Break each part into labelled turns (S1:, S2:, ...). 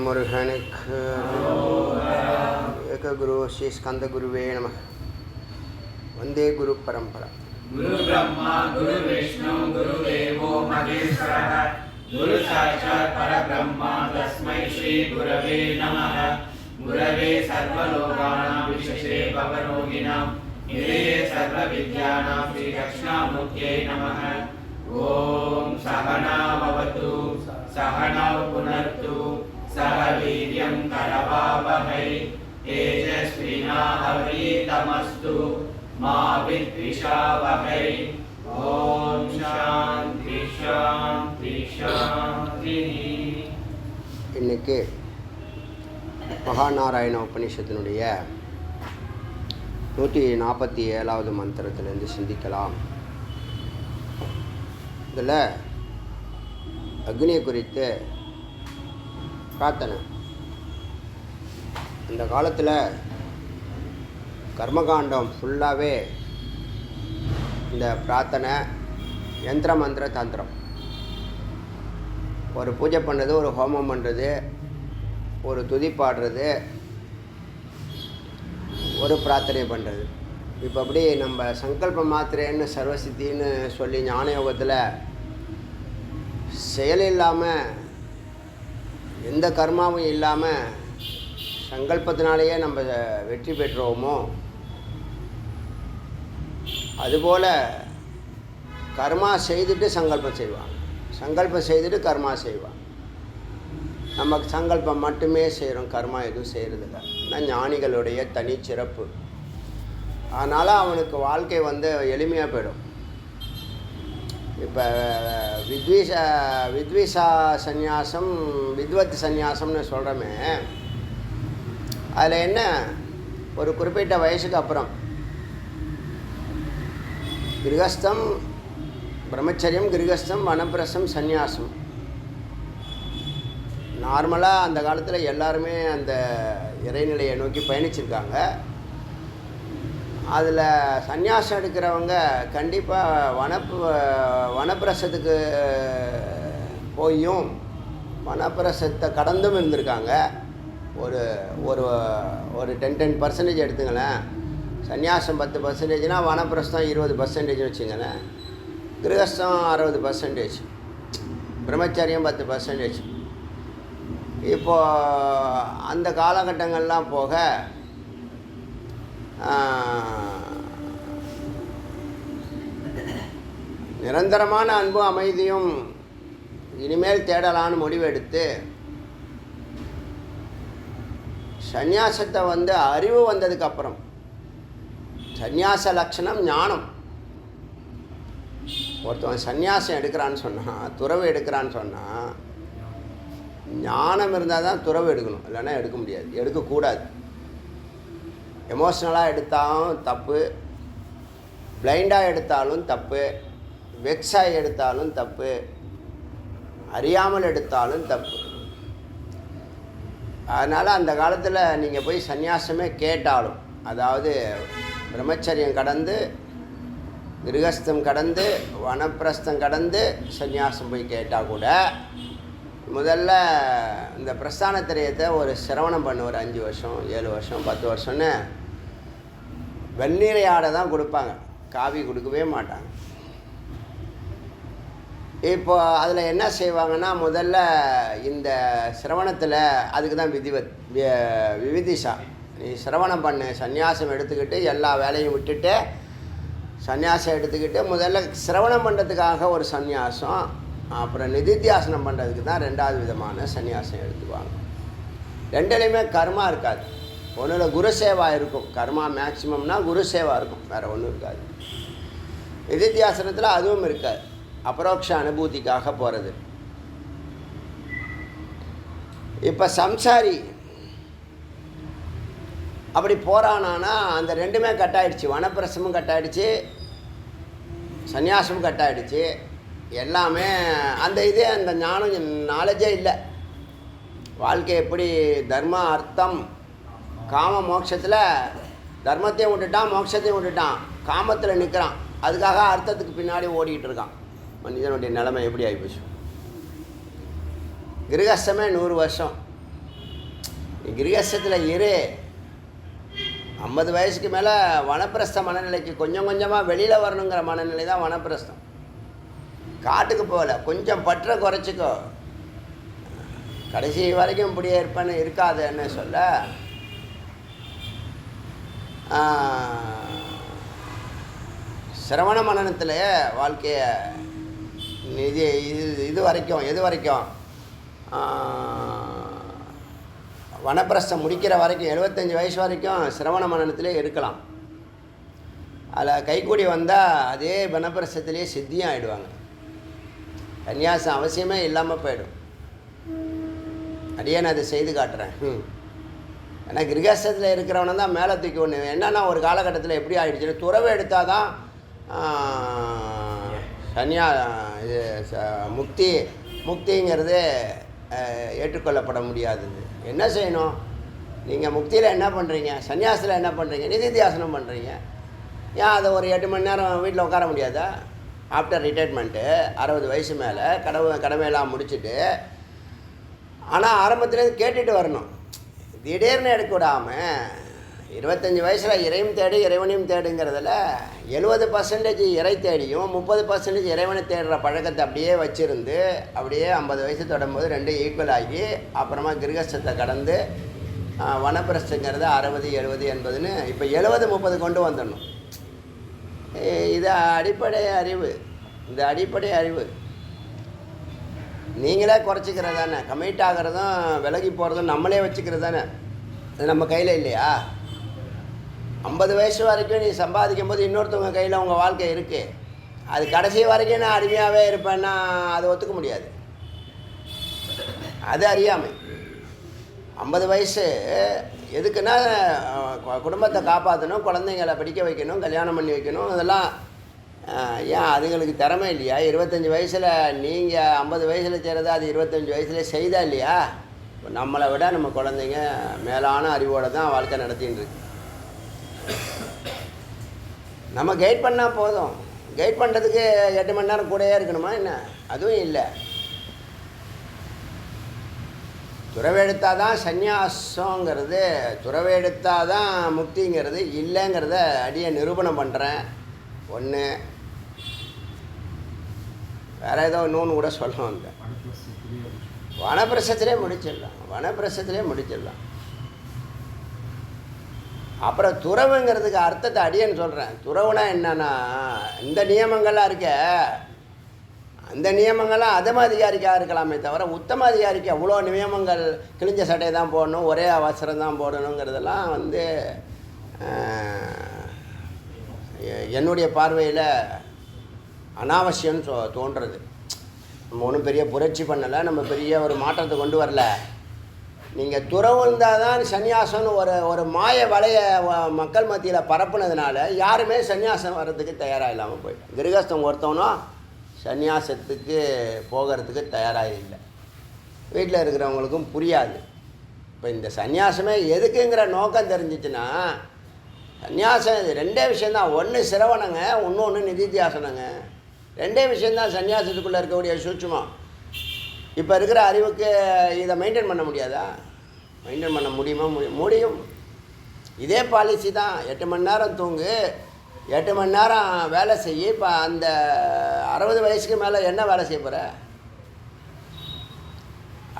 S1: முருகனுக்கு ஏககுரு ஸ்ரீ ஸ்கந்த குருவே நம. வந்தே குரு பரம்பரா.
S2: குரு பிரம்மா குரு விஷ்ணு குரு தேவோ மகேஸ்வரः குரு சாட்சாத் பரபிரம்மா தஸ்மை ஸ்ரீ குரவே நமः. குரவே சர்வலோகானாம் விசேஷே பவரோகிணாம் நிலையே சர்வ வித்யானாம் ஸ்ரீ தக்ஷணாமூர்த்தியே நமः. ஓம் சகனா பவது சகனௌ புனர்து சக வீர்யம் கரவாவஹை தேஜஸ்வினாவதீதமஸ்து மா வித்விஷாவஹை. ஓம் சாந்தி சாந்தி சாந்தி.
S1: இன்னைக்கு மகாநாராயண உபநிஷத்தினுடைய 147வது மந்திரத்திலிருந்து சிந்திக்கலாம். இதில் அக்னியை குறித்து பிரார்த்தனை. இந்த காலத்தில் கர்மகாண்டம் ஃபுல்லாகவே இந்த பிரார்த்தனை, யந்திர மந்திர தந்திரம். ஒரு பூஜை பண்ணுறது, ஒரு ஹோமம் பண்ணுறது, ஒரு துதி பாடுறது, ஒரு பிரார்த்தனை பண்ணுறது. இப்போ அப்படி நம்ம சங்கல்ப மாத்திரேன்னு சர்வசித்தின்னு சொல்லி ஞான யோகத்தில் செயல் இல்லாமல், எந்த கர்மாவும் இல்லாமல் சங்கல்பத்தினாலேயே நம்ம வெற்றி பெற்றோமோ, அதுபோல் கர்மா செய்துட்டு சங்கல்பம் செய்வாங்க, சங்கல்பம் செய்துட்டு கர்மா செய்வாங்க. நம்ம சங்கல்பம் மட்டுமே செய்கிறோம், கர்மா எதுவும் செய்கிறதில்ல. ஆனால் ஞானிகளுடைய தனிச்சிறப்பு. அதனால் அவனுக்கு வாழ்க்கை எளிமையாக போயிடும். இப்போ வித்விஷா சந்நியாசம், வித்வத் சந்நியாசம்னு சொல்கிறோமே, அதில் என்ன, ஒரு குறிப்பிட்ட வயசுக்கு அப்புறம் கிரகஸ்தம் பிரம்மச்சரியம், கிரகஸ்தம் வனப்பிரசம் சந்நியாசம். நார்மலாக அந்த காலத்தில் எல்லாருமே அந்த இறைநிலையை நோக்கி பயணிச்சிருக்காங்க. அதில் சந்நியாசம் எடுக்கிறவங்க கண்டிப்பாக வனப்பிரசத்துக்கு போயும் வனப்பிரசத்தை கடந்தும் இருந்திருக்காங்க. ஒரு ஒரு ஒரு 10% எடுத்துங்களேன். சந்நியாசம் 10%, வனப்பிரஸ்தம் 20% வச்சுங்களேன். கிரகஸ்தம் 60%, பிரம்மச்சரியம் 10%. இப்போது அந்த காலகட்டங்கள்லாம் போக நிரந்தரமான அன்பும் அமைதியும் இனிமேல் தேடலான்னு முடிவெடுத்து சந்நியாசத்தை அறிவு வந்ததுக்கப்புறம், சந்நியாச லட்சணம் ஞானம். ஒருத்தவன் சந்நியாசம் எடுக்கிறான்னு சொன்னால், துறவு எடுக்கிறான்னு சொன்னால், ஞானம் இருந்தால் தான் துறவு எடுக்கணும், இல்லைன்னா எடுக்க முடியாது, எடுக்கக்கூடாது. எமோஷ்னலாக எடுத்தாலும் தப்பு, பிளைண்டாக எடுத்தாலும் தப்பு, வெக்ஸாக எடுத்தாலும் தப்பு, அறியாமல் எடுத்தாலும் தப்பு. அதனால் அந்த காலத்தில் நீங்கள் போய் சந்நியாசமே கேட்டாலும், அதாவது பிரம்மச்சரியம் கடந்து, கிரகஸ்தம் கடந்து, வனப்பிரஸ்தம் கடந்து சந்நியாசம் போய் கேட்டால் கூட, முதல்ல இந்த பிரஸ்தானத்திரயத்தை ஒரு சிரவணம் பண்ண, ஒரு 5 வருஷம் 7 வருஷம் 10 வருஷம்னு வெந்நீரை ஆடை தான் கொடுப்பாங்க, காவி கொடுக்கவே மாட்டாங்க. இப்போ அதில் என்ன செய்வாங்கன்னா, முதல்ல இந்த சிரவணத்தில், அதுக்கு தான் விவிதிஷா, நீ சிரவணம் பண்ணு, சந்நியாசம் எடுத்துக்கிட்டு எல்லா வேலையும் விட்டுட்டு சந்நியாசம் எடுத்துக்கிட்டு, முதல்ல சிரவணம் பண்ணுறதுக்காக ஒரு சந்நியாசம், அப்புறம் நிதித்தியாசனம் பண்ணுறதுக்கு தான் 2வது விதமான சந்நியாசம் எடுத்துக்குவாங்க. ரெண்டுலேயுமே கர்மா இருக்காது. ஒன்றில் குருசேவா இருக்கும், கர்மா மேக்சிமம்னா குருசேவா இருக்கும், வேறு ஒன்றும் இருக்காது. நிதித்தியாசனத்தில் அதுவும் இருக்காது, அபரோக்ஷ அனுபூதிக்காக போகிறது. இப்போ சம்சாரி அப்படி போகிறானா, அந்த ரெண்டுமே கட்டாயிடுச்சு, வனப்பிரசமும் கட்டாயிடுச்சு, சந்நியாசமும் கட்டாயிடுச்சு, எல்லாமே அந்த அந்த ஞானம் நாலேஜே இல்லை. வாழ்க்கை எப்படி தர்ம அர்த்தம் காம மோட்சத்தில் தர்மத்தையும் விட்டுட்டான், மோட்சத்தையும் விட்டுட்டான், காமத்தில் நிற்கிறான். அதுக்காக அர்த்தத்துக்கு பின்னாடி ஓடிக்கிட்டு இருக்கான். மனிதனுடைய நிலைமை எப்படி ஆகிப்போச்சு? கிரகஸ்தமே 100 வருஷம். கிரகஸ்தத்தில் இரு. 50 வயசுக்கு மேலே வனப்பிரஸ்த மனநிலைக்கு கொஞ்சம் கொஞ்சமாக வெளியில் வரணுங்கிற மனநிலை தான் வனப்பிரஸ்தம். காட்டுக்கு போகல, கொஞ்சம் பற்ற குறைச்சிக்கோ. கடைசி வரைக்கும் இப்படியே இருப்பேன்னு இருக்காதுன்னு சொல்ல சிரவண மனனத்தில் வாழ்க்கையை இது வரைக்கும் எது வரைக்கும் வனப்பிரஸ்தம் முடிக்கிற வரைக்கும் 75 வயசு வரைக்கும் சிரவண மனனத்திலே இருக்கலாம். அதில் கைக்கூடி வந்தால் அதே வனப்பிரஸ்தத்திலே சித்தியும் ஆகிடுவாங்க. சன்னியாசம் அவசியமே இல்லாமல் போயிடும். அடியே நான் அதை செய்து காட்டுறேன். ஏன்னா கிரகஸ்தத்தில் இருக்கிறவனை தான் மேலே தூக்கி ஒன்று. என்னன்னா ஒரு காலகட்டத்தில் எப்படி ஆகிடுச்சுன்னு துறவு எடுத்தால் தான் இது முக்திங்கிறது ஏற்றுக்கொள்ளப்பட முடியாதுது. என்ன செய்யணும்? நீங்கள் முக்தியில் என்ன பண்ணுறீங்க, சன்னியாசத்தில் என்ன பண்ணுறீங்க, நிதித்தியாசனம் பண்ணுறீங்க. ஏன் அதை ஒரு 8 மணி நேரம் வீட்டில் உட்கார முடியாதா? ஆஃப்டர் ரிட்டைர்மெண்ட்டு 60 வயசு மேலே கடமையெல்லாம் முடிச்சுட்டு. ஆனால் ஆரம்பத்துலேருந்து கேட்டுட்டு வரணும். திடீர்னு எடுக்க விடாமல் 25 வயசில் இறையும் தேடி இறைவனையும் தேடுங்கிறதுல 70% இறை தேடியும் 30% இறைவனை தேடுற பழக்கத்தை அப்படியே வச்சுருந்து அப்படியே 50 வயசு தொடும்போது 2 ஈக்குவல் ஆகி அப்புறமா கிரகஸ்தத்தை கடந்து வனப்பிரஸ்தங்கிறது 60, 70, 80ன்னு இப்போ 70, 30 கொண்டு வந்துடணும். இது அடிப்படை அறிவு. இந்த அடிப்படை அறிவு நீங்களே குறைச்சிக்கிறது தானே. கமிட் ஆகிறதும் விலகி போகிறதும் நம்மளே வச்சுக்கிறது தானே. அது நம்ம கையில் இல்லையா? 50 வயசு வரைக்கும் நீ சம்பாதிக்கும் போது இன்னொருத்தவங்க கையில் உங்கள் வாழ்க்கை இருக்குது. அது கடைசி வரைக்கும் நான் அடிமையாகவே இருப்பேன்னா அது ஒத்துக்க முடியாது. அது அறியாமை. 50 வயசு எதுக்குன்னா குடும்பத்தை காப்பாற்றணும், குழந்தைங்களை படிக்க வைக்கணும், கல்யாணம் பண்ணி வைக்கணும். அதெல்லாம் ஏன் அதுங்களுக்கு திறமை இல்லையா? 25 வயசில் நீங்கள் 50 வயசில் செய்கிறது அது 25 வயசுல செய்தா இல்லையா? நம்மளை விட நம்ம குழந்தைங்க மேலான அறிவோடு தான் வாழ்க்கை நடத்தின்னு இருக்கு. நம்ம கைட் பண்ணால் போதும். கைட் பண்ணுறதுக்கு 8 மணி நேரம் கூடயே இருக்கணுமா என்ன? அதுவும் இல்லை. துறவெடுத்தால் தான் சந்நியாசங்கிறது, துறவெடுத்தால் தான் முக்திங்கிறது இல்லைங்கிறத அடியை நிரூபணம் பண்ணுறேன். ஒன்று வேறு ஏதோ இன்னொன்று கூட சொல்ல வந்தேன். வனப்பிரசத்திலே முடிச்சிடலாம். அப்புறம் துறவுங்கிறதுக்கு அர்த்தத்தை அடியேன்னு சொல்கிறேன். துறவுனா என்னன்னா இந்த நியமங்கள்லாம் இருக்க, அந்த நியமங்கள்லாம் அதம அதிகாரிக்காக இருக்கலாமே தவிர உத்தம அதிகாரிக்கு அவ்வளோ நியமங்கள், கிழிஞ்ச சட்டையை தான் போடணும், ஒரே அவசரம் தான் போடணுங்கிறதெல்லாம் என்னுடைய பார்வையில் அனாவசியம்னு தோன்றுறது. நம்ம ஒன்றும் பெரிய புரட்சி பண்ணலை, நம்ம பெரிய ஒரு மாற்றத்தை கொண்டு வரல. நீங்கள் துறவு இருந்தால் தான் சன்னியாசம்னு ஒரு மாய வலையை மக்கள் மத்தியில் பரப்புனதுனால யாருமே சன்னியாசம் வர்றதுக்கு தயாராக இல்லாமல் போயிடும். கிரகஸ்தம் ஒருத்தவனும் சன்னியாசத்துக்கு போகிறதுக்கு தயாராக இல்லை. வீட்டில் இருக்கிறவங்களுக்கும் புரியாது. இப்போ இந்த சன்னியாசமே எதுக்குங்கிற நோக்கம் தெரிஞ்சிச்சுன்னா, சன்னியாசம் இது 2 விஷயந்தான். ஒன்று சிரவணங்க, இன்னொன்று நிதித்தியாசனங்க. 2 விஷயந்தான் சன்னியாசத்துக்குள்ளே இருக்கக்கூடிய சூட்சுமம். இப்போ இருக்கிற அறிவுக்கு இதை மெயின்டைன் பண்ண முடியாதா? மெயின்டைன் பண்ண முடியுமா? முடியும். இதே பாலிசி தான். 8 மணி நேரம் தூங்கு, 8 மணி நேரம் வேலை செய்ய. இப்போ அந்த 60 வயசுக்கு மேலே என்ன வேலை செய்ய போகிற?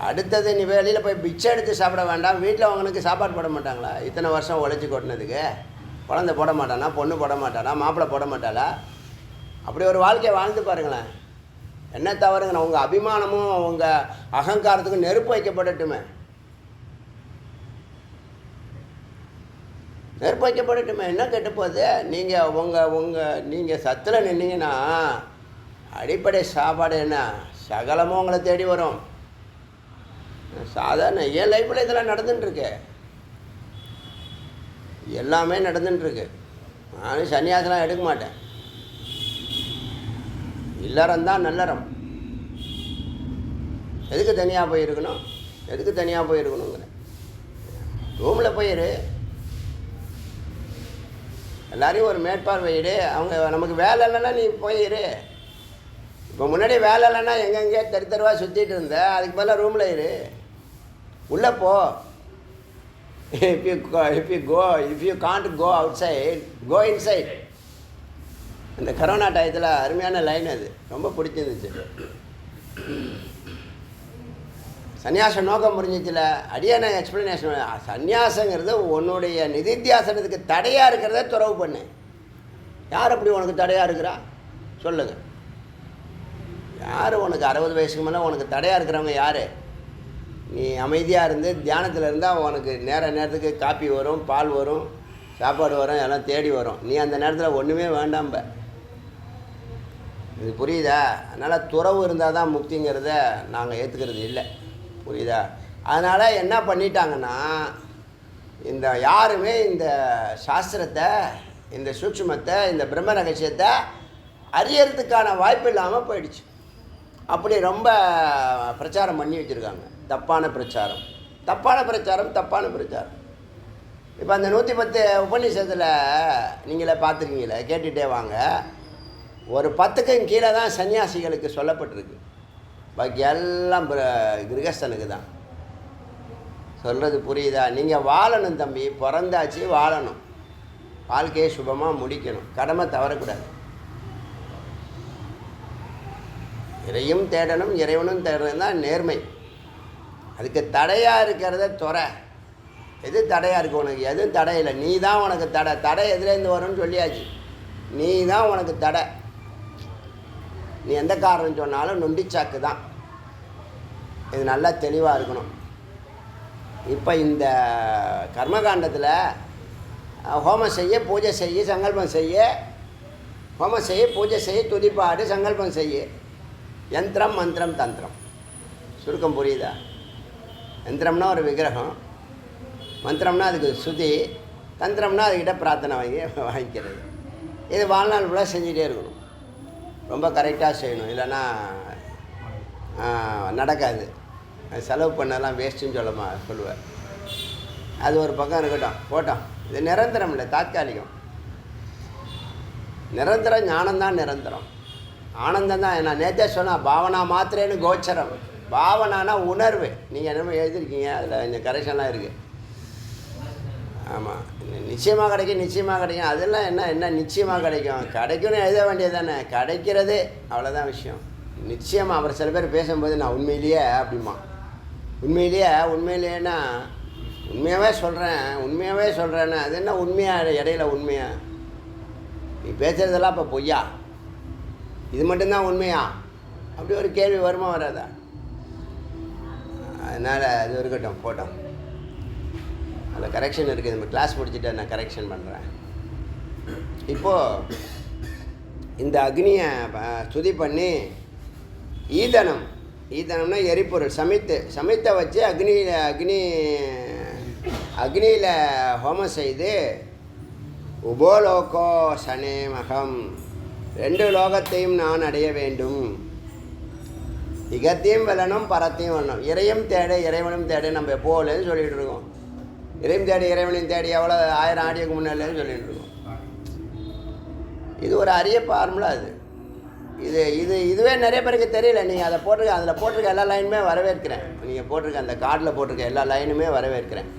S1: அடுத்தது நீ வெளியில் போய் பிச்சை எடுத்து சாப்பிட வேண்டாம். வீட்டில் அவங்களுக்கு சாப்பாடு போட மாட்டாங்களா? இத்தனை வருஷம் உழைச்சி கொட்டினதுக்கு குழந்தை போட மாட்டானா, பொண்ணு போட மாட்டானா, மாப்பிள்ளை போட மாட்டாளா? அப்படி ஒரு வாழ்க்கையை வாழ்ந்து பாருங்களேன். என்ன தவறுங்க? உங்கள் அபிமானமும் உங்கள் அகங்காரத்துக்கும் நெருப்பு வைக்கப்படட்டுமே. நெருப்பு வைக்கப்படட்டுமே. என்ன கெட்டு போகுது? நீங்கள் சத்தில் நின்னீங்கன்னா அடிப்படை சாப்பாடு என்ன சகலமும் உங்களை தேடி வரும். சாதாரண என் லைஃப்பில் இதெல்லாம் நடந்துட்டுருக்கு. எல்லாமே நடந்துட்டுருக்கு. நானும் சன்னியாசலாம் எடுக்க மாட்டேன். இல்லறம் தான் நல்லறம். எதுக்கு தனியாக போயிருக்கணுங்கிற ரூமில் போயிரு. எல்லாரையும் ஒரு மேற்பார்வையிடு. அவங்க நமக்கு வேலை இல்லைன்னா நீ போயிரு. இப்போ முன்னாடி வேலை இல்லைன்னா எங்கெங்கே தெருவாக சுற்றிட்டு இருந்த, அதுக்கு பதிலாக ரூமில் இரு, உள்ளே போ. If you can't go outside, go inside. அந்த கரோனா டயத்தில் அருமையான லைன் அது, ரொம்ப பிடிச்சிருந்துச்சு. சன்னியாசம் நோக்கம் புரிஞ்சிச்சுல, அடியான எக்ஸ்ப்ளனேஷன். சன்னியாசங்கிறது உன்னுடைய நிதித்தியாசனத்துக்கு தடையாக இருக்கிறத துறவு பண்ணு. யார் அப்படி உனக்கு தடையாக இருக்கிறா சொல்லுங்கள். யார் உனக்கு 60 வயசுக்கு மேலே உனக்கு தடையாக இருக்கிறவங்க யார்? நீ அமைதியாக இருந்து தியானத்தில் இருந்தால் உனக்கு நேரத்துக்கு காப்பி வரும், பால் வரும், சாப்பாடு வரும், எல்லாம் தேடி வரும். நீ அந்த நேரத்தில் ஒன்றுமே வேண்டாம்ப. இது புரியுதா? அதனால் துறவு இருந்தால் தான் முக்திங்கிறத நாங்கள் ஏற்றுக்கிறது இல்லை. புரியுதா? அதனால் என்ன பண்ணிட்டாங்கன்னா, இந்த யாருமே இந்த சாஸ்திரத்தை, இந்த சூட்சுமத்தை, இந்த பிரம்ம ரகசியத்தை அறியறதுக்கான வாய்ப்பு இல்லாமல் போயிடுச்சு. அப்படி ரொம்ப பிரச்சாரம் பண்ணி வச்சுருக்காங்க. தப்பான பிரச்சாரம். இப்போ அந்த 110 உபநிஷத்தில் நீங்களே பார்த்துருக்கீங்களே, கேட்டுகிட்டே வாங்க. ஒரு 10க்கும் கீழே தான் சன்னியாசிகளுக்கு சொல்லப்பட்டிருக்கு. பாக்கி எல்லாம் கிரகஸ்தனுக்கு தான். சொல்கிறது புரியுதா? நீங்கள் வாழணும் தம்பி, பிறந்தாச்சு வாழணும், வாழ்க்கையை சுபமாக முடிக்கணும், கடமை தவறக்கூடாது. இறையும் தேடணும், இறைவனும் தேடணும் தான் நேர்மை. அதுக்கு தடையாக இருக்கிறத துறை. எது தடையாக இருக்கு உனக்கு? எதுவும் தடை இல்லை. நீ தான் உனக்கு தடை. தடை எதுலேருந்து வரும்னு சொல்லியாச்சு. நீ தான் உனக்கு தடை. நீ எந்த காரணம் சொன்னாலும் நொண்டிச்சாக்கு தான். இது நல்லா தெளிவாக இருக்கணும். இப்போ இந்த கர்மகாண்டத்தில் ஹோமம் செய்ய, பூஜை செய்ய, சங்கல்பம் செய்ய, ஹோமம் செய்ய, பூஜை செய்ய, துதிப்பாடு, சங்கல்பம் செய்ய. யந்திரம், மந்திரம், தந்திரம். சுருக்கம் புரியுதா? யந்திரம்னா ஒரு விக்கிரகம், மந்திரம்னா அதுக்கு சுதி, தந்திரம்னா அதுக்கிட்ட பிரார்த்தனை வாங்கிக்கிறது. இது வாழ்நாள் ஃபுல்லாக செஞ்சுட்டே இருக்கணும். ரொம்ப கரெக்டாக செய்யணும், இல்லைன்னா நடக்காது. செலவு பண்ணலாம் வேஸ்ட்டுன்னு சொல்லுவேன். அது ஒரு பக்கம் இருக்கட்டும், போட்டோம். இது நிரந்தரம் இல்லை, தாத்காலிகம். நிரந்தரம் ஞானம்தான் நிரந்தரம். ஆனந்தம் தான். நான் நேற்றே சொன்னேன், பாவனா மாத்திரேன்னு கோச்சரம். பாவனானா உணர்வு. நீங்கள் என்னமோ எழுதிருக்கீங்க, அதில் கொஞ்சம் கரெக்ஷன்லாம் இருக்குது. ஆமாம், நிச்சயமாக கிடைக்கும். அதெல்லாம் என்ன நிச்சயமாக கிடைக்கும்னு எழுத வேண்டியது தானே. கிடைக்கிறது அவ்வளோதான் விஷயம். நிச்சயமாக. அப்புறம் சில பேர் பேசும்போது நான் உண்மையிலேயே அப்படிமா, உண்மையிலேன்னா உண்மையாகவே சொல்கிறேன்னா அது என்ன உண்மையாக? இடையில உண்மையா? நீ பேசுகிறதெல்லாம் இப்போ பொய்யா? இது மட்டும்தான் உண்மையா? அப்படி ஒரு கேள்வி வருமா வராதா? அதனால் அது இருக்கட்டும், போட்டோம். அதில் கரெக்ஷன் இருக்குது. நம்ம கிளாஸ் முடிச்சுட்டு நான் கரெக்ஷன் பண்ணுறேன். இப்போது இந்த அக்னியை ஸ்துதி பண்ணி ஈதனம்னா எரிபொருள், சமைத்த வச்சு அக்னியில் ஹோமம் செய்து உபோலோகோ சனேமகம், 2 லோகத்தையும் நான் அடைய வேண்டும். இகத்தையும் வெல்லணும், பரத்தையும் வெல்லணும். இறையும் தேட, இறைவனும் தேட நம்ம எப்போலேன்னு சொல்லிகிட்டு இருக்கோம். இறையும் தேடி, இறைவனையும் தேடி எவ்வளோ 1000 ஆடியோக்கு முன்னாலேன்னு சொல்லிகிட்டு இருக்கோம். இது ஒரு அரிய ஃபார்முலா. இதுவே நிறைய பேருக்கு தெரியல. நீங்கள் அதில் போட்டிருக்க எல்லா லைனுமே வரவேற்கிறேன். நீங்கள் போட்டிருக்க அந்த கார்டில் போட்டிருக்க எல்லா லைனுமே வரவேற்கிறேன்.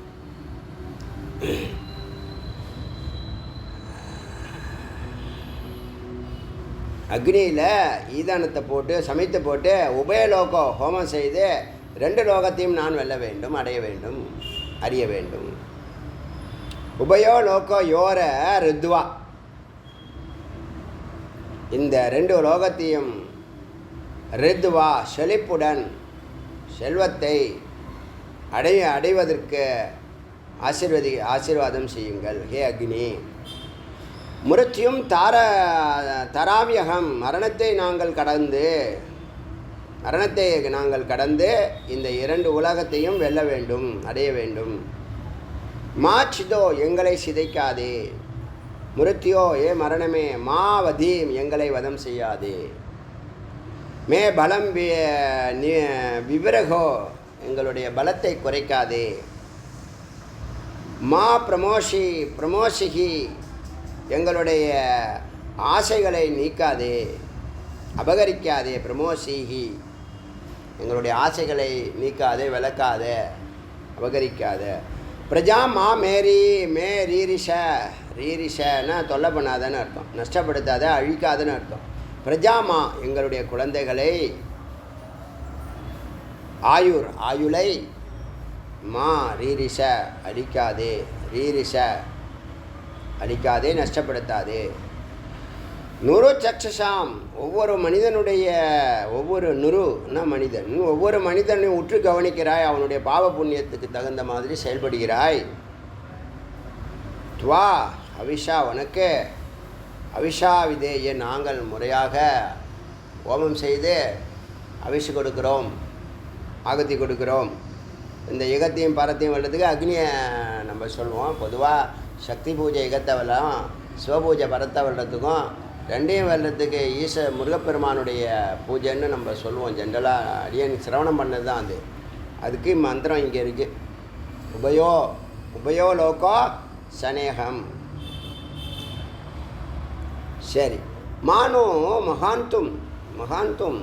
S1: அக்னியில் ஈதானத்தை போட்டு சமைத்து போட்டு உபயலோகோ ஹோமம் செய்து 2 லோகத்தையும் நான் வெல்ல வேண்டும், அடைய வேண்டும், அறிய வேண்டும். உபயோ லோகோ யோர ருத்வா, இந்த 2 லோகத்தையும் ரித்வா செழிப்புடன் செல்வத்தை அடைவதற்கு ஆசீர்வாதம் செய்யுங்கள். ஹே அக்னி, மிருத்யும் தராவியகம், மரணத்தை நாங்கள் கடந்து இந்த 2 உலகத்தையும் வெல்ல வேண்டும், அடைய வேண்டும். மாச்சிதோ, எங்களை சிதைக்காதே. மிருத்யோ, ஏ மரணமே, மாவதீம், எங்களை வதம் செய்யாதே. மே பலம் விவிரகோ, எங்களுடைய பலத்தை குறைக்காதே. மா பிரமோஷிகி, எங்களுடைய ஆசைகளை நீக்காதே, அபகரிக்காதே. பிரமோசீகி, எங்களுடைய ஆசைகளை நீக்காதே, விளக்காதே, அபகரிக்காதே. பிரஜா மா மேரி மே ரீரிஷ, ரீரிஷன்னா தொல்லை பண்ணாதன்னு அர்த்தம், நஷ்டப்படுத்தாத, அழிக்காதுன்னு அர்த்தம். பிரஜாமா, எங்களுடைய குழந்தைகளை, ஆயுர், ஆயுளை, மா ரீரிஷ, அழிக்காதே, ரீரிஷ அழிக்காதே, நஷ்டப்படுத்தாதே. நுரு சக்ஷசாம், ஒவ்வொரு மனிதனுடைய, ஒவ்வொரு நுருன்னா மனிதன், ஒவ்வொரு மனிதனையும் உற்று கவனிக்கிறாய், அவனுடைய பாவ புண்ணியத்துக்கு தகுந்த மாதிரி செயல்படுகிறாய். துவா அவிஷா, உனக்கு அவிஷா விதேய, நாங்கள் முறையாக ஹோமம் செய்து அவிஷு கொடுக்குறோம், ஆகத்தி கொடுக்குறோம். இந்த யுகத்தையும் பரத்தையும் வெள்ளத்துக்கு அக்னியை நம்ம சொல்லுவோம். பொதுவாக சக்தி பூஜை யுகத்தை வெல்லம், சிவபூஜை பரத்தை வெள்ளத்துக்கும் ரெண்டையும் வெள்ளத்துக்கு முருகப்பெருமானுடைய பூஜைன்னு நம்ம சொல்லுவோம். ஜென்ரலாக அடியன் சிரவணம் பண்ணது தான் அது. அதுக்கு மந்திரம் இங்கே இருக்குது. உபயோ லோகோ சனேகம். சரி. மானோ மகாந்தும்,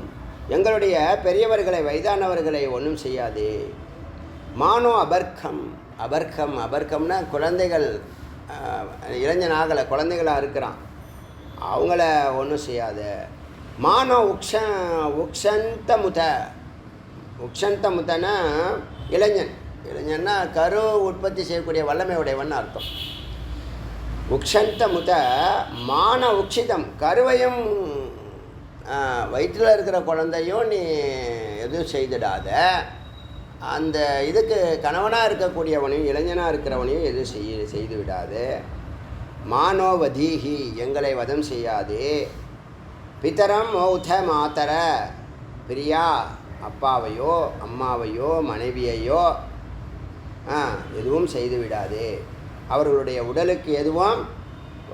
S1: எங்களுடைய பெரியவர்களை, வயதானவர்களை ஒன்றும் செய்யாதே. மானோ அபர்க்கம்னா குழந்தைகள், இளைஞனாகலை, குழந்தைகளாக இருக்கிறான், அவங்கள ஒன்றும் செய்யாத. மானோ உக்ஷந்தமுதனா இளைஞன்னா கரு உற்பத்தி செய்யக்கூடிய வல்லமை உடையவன் அர்த்தம். உக்ஷந்தமுத மான உக்ஷிதம், கருவையும் வயிற்றில் இருக்கிற குழந்தையும் நீ எதுவும் செய்திடாத. அந்த இதுக்கு கணவனாக இருக்கக்கூடியவனையும் இளைஞனாக இருக்கிறவனையும் எதுவும் செய்து விடாது. மானோவதீஹி, எங்களை வதம் செய்யாதே. பிதரம் மௌத மாதர, பிரியா அப்பாவையோ அம்மாவையோ மனைவியையோ எதுவும் செய்து விடாதே. அவர்களுடைய உடலுக்கு எதுவும்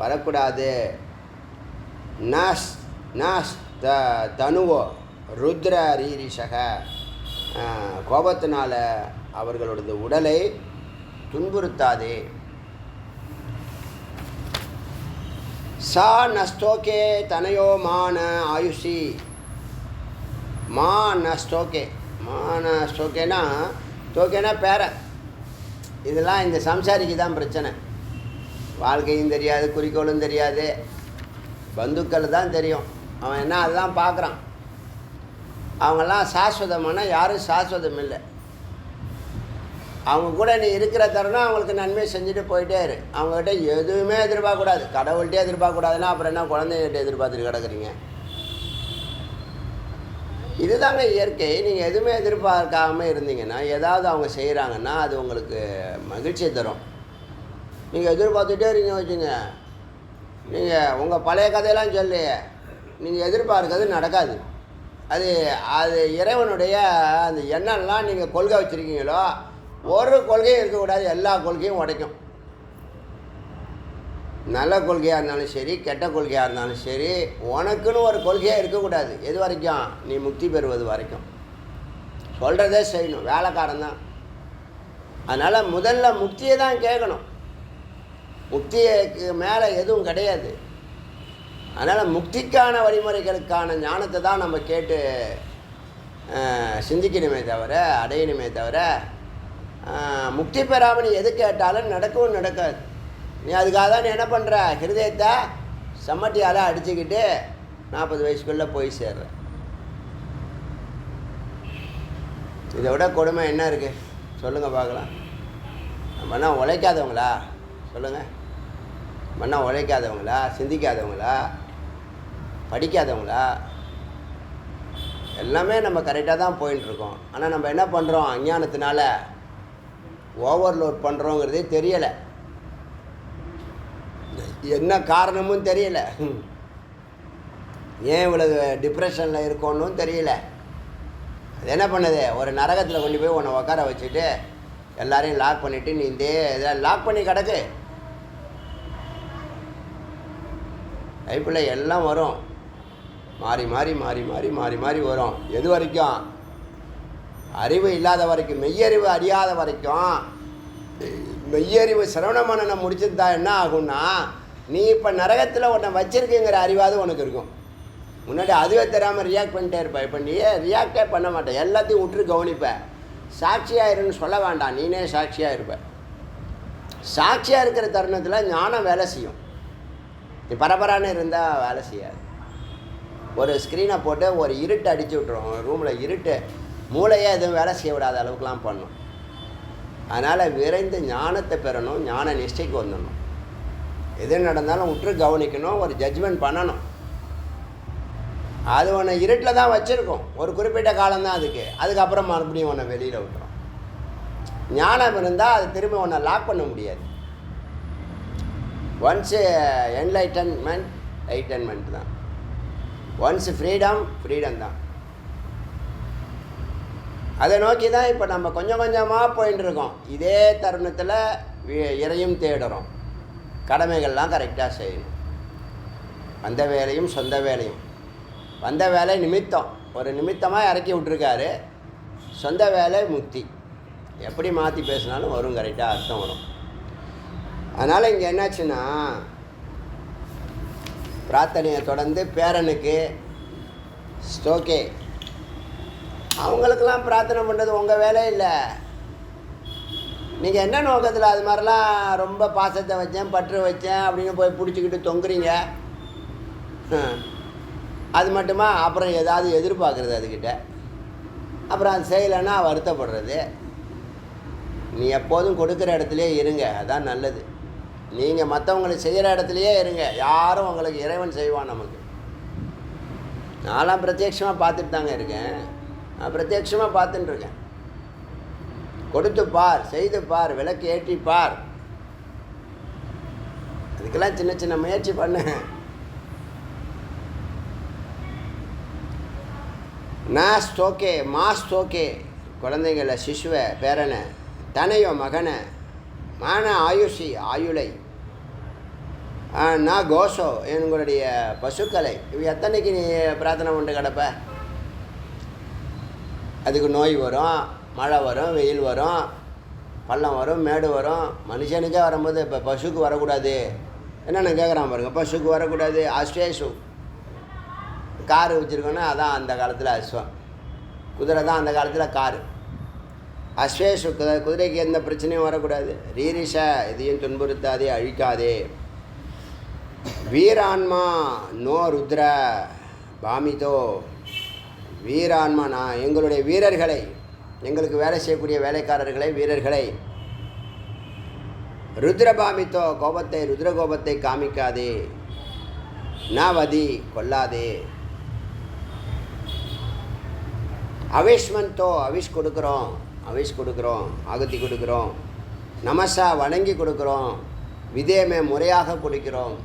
S1: வரக்கூடாது. தனுவோ ருத்ர ரீரிஷக, கோபத்தினால் அவர்களோட உடலை துன்புறுத்தாதே. சா நஸ்தோகே தனையோ மான ஆயுஷி, ஸ்டோக்கேனா ஸ்டோக்கேனா பேரை. இதெல்லாம் இந்த சம்சாரிக்கு தான் பிரச்சனை. வாழ்க்கையும் தெரியாது, குறிக்கோளும் தெரியாது, பந்துக்கள் தான் தெரியும். அவன் என்ன அதெல்லாம் பார்க்குறான். அவங்கெல்லாம் சாஸ்வதமான, யாரும் சாஸ்வதம் இல்லை. அவங்க கூட நீ இருக்கிற தருணம் அவங்களுக்கு நன்மை செஞ்சுட்டு போயிட்டே இரு. அவங்ககிட்ட எதுவுமே எதிர்பார்க்கக்கூடாது. கடவுள்கிட்டே எதிர்பார்க்கக்கூடாதுன்னா அப்புறம் என்ன குழந்தைகிட்ட எதிர்பார்த்துட்டு கிடக்குறீங்க? இதுதாங்க இயற்கை. நீங்கள் எதுவுமே எதிர்பார்க்காமல் இருந்தீங்கன்னா, ஏதாவது அவங்க செய்கிறாங்கன்னா அது உங்களுக்கு மகிழ்ச்சியை தரும். நீங்கள் எதிர்பார்த்துட்டே இருக்கீங்க வச்சுங்க, நீங்கள் உங்கள் பழைய கதையெல்லாம் சொல்லி நீங்கள் எதிர்பார்க்கறது நடக்காது. அது இறைவனுடைய அந்த எண்ணெல்லாம் நீங்கள் கொள்கை வச்சுருக்கீங்களோ, ஒரு கொள்கையும் இருக்கக்கூடாது, எல்லா கொள்கையும் உடைக்கும். நல்ல கொள்கையாக இருந்தாலும் சரி, கெட்ட கொள்கையாக இருந்தாலும் சரி, உனக்குன்னு ஒரு கொள்கையாக இருக்கக்கூடாது. எது வரைக்கும்? நீ முக்தி பெறுவது வரைக்கும். சொல்கிறதே செய்யணும், வேலைக்காரன் தான். அதனால் முதல்ல முக்தியை தான் கேட்கணும். முக்திக்கு மேலே எதுவும் கிடையாது. அதனால் முக்திக்கான வழிமுறைகளுக்கான ஞானத்தை தான் நம்ம கேட்டு சிந்திக்கணுமே தவிர, அடையணுமே தவிர, முக்தி பெறாமல் நீ எது கேட்டாலும் நடக்கவும் நடக்காது. நீ அதுக்காக தான் நீ என்ன பண்ணுற? ஹிருதயத்தை சம்மட்டியால் அடிச்சுக்கிட்டு 40 வயசுக்குள்ளே போய் சேர்ற. இதை விட கொடுமை என்ன இருக்குது சொல்லுங்கள் பார்க்கலாம். நம்ம என்ன உழைக்காதவங்களா? சொல்லுங்கள். நம்ம என்ன உழைக்காதவங்களா? சிந்திக்காதவங்களா? படிக்காதவங்களா? எல்லாமே நம்ம கரெக்டாக தான் போயின்ட்டுருக்கோம். ஆனால் நம்ம என்ன பண்ணுறோம்? அஞ்ஞானத்தினால ஓவர்லோட் பண்ணுறோங்கிறதே தெரியலை. என்ன காரணமும் தெரியல. ஏன் இவ்வளவு டிப்ரெஷனில் இருக்கோன்னு தெரியல. அது என்ன பண்ணுது? ஒரு நரகத்தில் கொண்டு போய் உன்னை உட்கார வச்சுட்டு எல்லாரையும் லாக் பண்ணிவிட்டு நீ இந்த இதில் லாக் பண்ணி கிடக்கு. லைஃப்பில் எல்லாம் வரும், மாறி மாறி மாறி மாறி மாறி மாறி வரும். எது வரைக்கும்? அறிவு இல்லாத வரைக்கும், மெய்யறிவு அறியாத வரைக்கும். மெய்யறிவு சிரவண மனனை முடிச்சிருந்தா என்ன ஆகும்னா, நீ இப்போ நரகத்தில் உன்னை வச்சிருக்குங்கிற அறிவாது உனக்கு இருக்கும். முன்னாடி அதுவே தெரியாமல் ரியாக்ட் பண்ணிட்டே இருப்ப. இப்போ நீயே ரியாக்டே பண்ண மாட்டேன், எல்லாத்தையும் விட்டுரு கவனிப்ப. சாட்சியாயிருன்னு சொல்ல வேண்டாம், நீனே சாட்சியாக இருப்ப. சாட்சியாக இருக்கிற தருணத்தில் ஞானம் வேலை செய்யும். நீ பரபரான்னு இருந்தால் வேலை செய்யாது. ஒரு ஸ்க்ரீனை போட்டு ஒரு இருட்டு அடித்து விட்ருவோம், ரூமில் இருட்டு, மூளையே எதுவும் வேலை செய்ய விடாத அளவுக்குலாம் பண்ணும். அதனால் விரைந்து ஞானத்தை பெறணும், ஞான நிஷ்டைக்கு வந்துடணும். எது நடந்தாலும் உற்று கவனிக்கணும், ஒரு ஜட்ஜ்மெண்ட் பண்ணணும். அது உன்னை இருட்டில் தான் வச்சுருக்கோம், ஒரு குறிப்பிட்ட காலம்தான் அதுக்கப்புறம் மறுபடியும் உன்னை வெளியில் விட்டுரும். ஞானம் இருந்தால் அது திரும்ப உன்னை லாக் பண்ண முடியாது. ஒன்ஸு என்லைட்டன்மெண்ட் தான், ஒன்ஸு ஃப்ரீடம் தான். அதை நோக்கி தான் இப்போ நம்ம கொஞ்சம் கொஞ்சமாக போயின்னு இருக்கோம். இதே தருணத்தில் இறையும் தேடுறோம். கடமைகள்லாம் கரெக்டாக செய்யணும். வந்த வேலையும் சொந்த வேலையும். வந்த வேலை நிமித்தம், ஒரு நிமித்தமாக இறக்கி விட்ருக்காரு. சொந்த வேலை முக்தி. எப்படி மாற்றி பேசினாலும் வரும், கரெக்டாக அர்த்தம் வரும். அதனால் இங்கே என்னாச்சுன்னா, பிரார்த்தனையை தொடர்ந்து பேரனுக்கு ஸ்டோக்கே, அவங்களுக்கெல்லாம் பிரார்த்தனை பண்ணுறது உங்கள் வேலை இல்லை. நீங்கள் என்ன நோக்கத்தில் அது மாதிரிலாம் ரொம்ப பாசத்தை வச்சேன், பற்று வச்சேன் அப்படின்னு போய் பிடிச்சிக்கிட்டு தொங்குறீங்க? அது மட்டுமா? அப்புறம் ஏதாவது எதிர்பார்க்குறது அதுக்கிட்ட, அப்புறம் அது செய்யலைன்னா வருத்தப்படுறது. நீ எப்போதும் கொடுக்குற இடத்துலையே இருங்க, அதுதான் நல்லது. நீங்கள் மற்றவங்களுக்கு செய்கிற இடத்துலையே இருங்க, யாரும் உங்களுக்கு இறைவன் செய்வான். நமக்கு நான்லாம் பிரத்யட்சமாக பார்த்துட்டு தாங்க இருக்கேன், நான் பிரத்யட்சமாக பார்த்துட்டுருக்கேன். கொடுத்து பார், செய்து பார், விளக்கு ஏற்றி பார். அதுக்கெல்லாம் சின்ன சின்ன முயற்சி பண்ணு. நாஸ்தோக்கே மாஸ்தோக்கே, குழந்தைங்கள சிசுவை பேரனை தனையோ மகனை மான ஆயுஷி ஆயுளை நான் கோஷோ எங்களுடைய பசுக்களை. இவ எத்தனைக்கு நீ பிரார்த்தனை கொண்டு கிடப்ப? அதுக்கு நோய் வரும், மழை வரும், வெயில் வரும், பள்ளம் வரும், மேடு வரும். மனுஷனுக்கே வரும்போது இப்போ பசுக்கு வரக்கூடாது என்னென்ன கேட்குறான் பாருங்க. பசுக்கு வரக்கூடாது, அஸ்வேஷு. காரு வச்சுருக்கோன்னா அதான் அந்த காலத்தில் அஸ்வம், குதிரை தான் அந்த காலத்தில் காரு. அஸ்வேஷு, குதிரைக்கு எந்த பிரச்சனையும் வரக்கூடாது. ரீரிஷ, எதையும் துன்புறுத்தாதே, அழிக்காதே. வீரான்மா நோ ருத்ர பாமிதோ, வீரான்மா, நான் எங்களுடைய வீரர்களை, எங்களுக்கு வேலை செய்யக்கூடிய வேலைக்காரர்களை, வீரர்களை ருத்ரபாமித்தோ, கோபத்தை, ருத்ர கோபத்தை காமிக்காதே. நவதி, கொல்லாதே. அவிஷ்மந்தோ, அவிஷ் கொடுக்குறோம், அவிஷ் கொடுக்குறோம், ஆகுதி கொடுக்குறோம். நமசா, வணங்கி கொடுக்குறோம். விதேமே, முறையாக கொடுக்கிறோம்.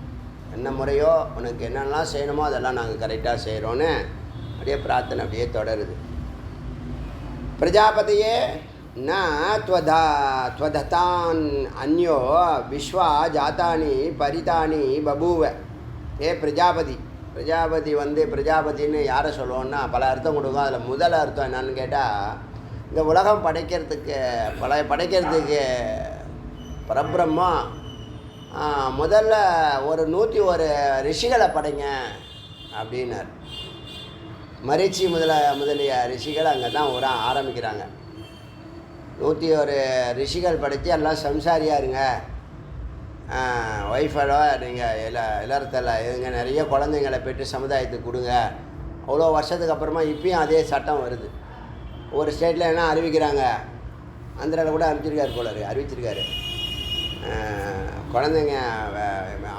S1: என்ன முறையோ, உனக்கு என்னென்னலாம் செய்யணுமோ அதெல்லாம் நாங்கள் கரெக்டாக செய்கிறோன்னு அப்படியே பிரார்த்தனை அப்படியே தொடருது. பிரஜாபதியே ந த்வததான் அந்யோ விஸ்வா ஜாத்தானி பரிதானி பபூவ. ஏ பிரஜாபதி, பிரஜாபதி பிரஜாபதின்னு யாரை சொல்லுவோன்னா பல அர்த்தம் கொடுக்கும். அதில் முதல் அர்த்தம் என்னன்னு கேட்டால், இந்த உலகம் படைக்கிறதுக்கு பரபிரம்மா முதல்ல ஒரு 101 ரிஷிகளை படைங்க அப்படின்னார். மரிச்சி முதலிய ரிஷிகள் அங்கே தான் ஆரம்பிக்கிறாங்க. 101 ரிஷிகள் படைத்து எல்லாம் சம்சாரியாக இருங்க, ஒய்ஃபோட நீங்கள் இல்லறத்தில் இருங்க, நிறைய குழந்தைங்களை பெற்று சமுதாயத்துக்கு கொடுங்க. அவ்வளோ வருஷத்துக்கு அப்புறமா இப்பயும் அதே சட்டம் வருது. ஒவ்வொரு ஸ்டேட்டில் என்ன அறிவிக்கிறாங்க, ஆந்திராவில் கூட அறிவிச்சிருக்காரு. குழந்தைங்க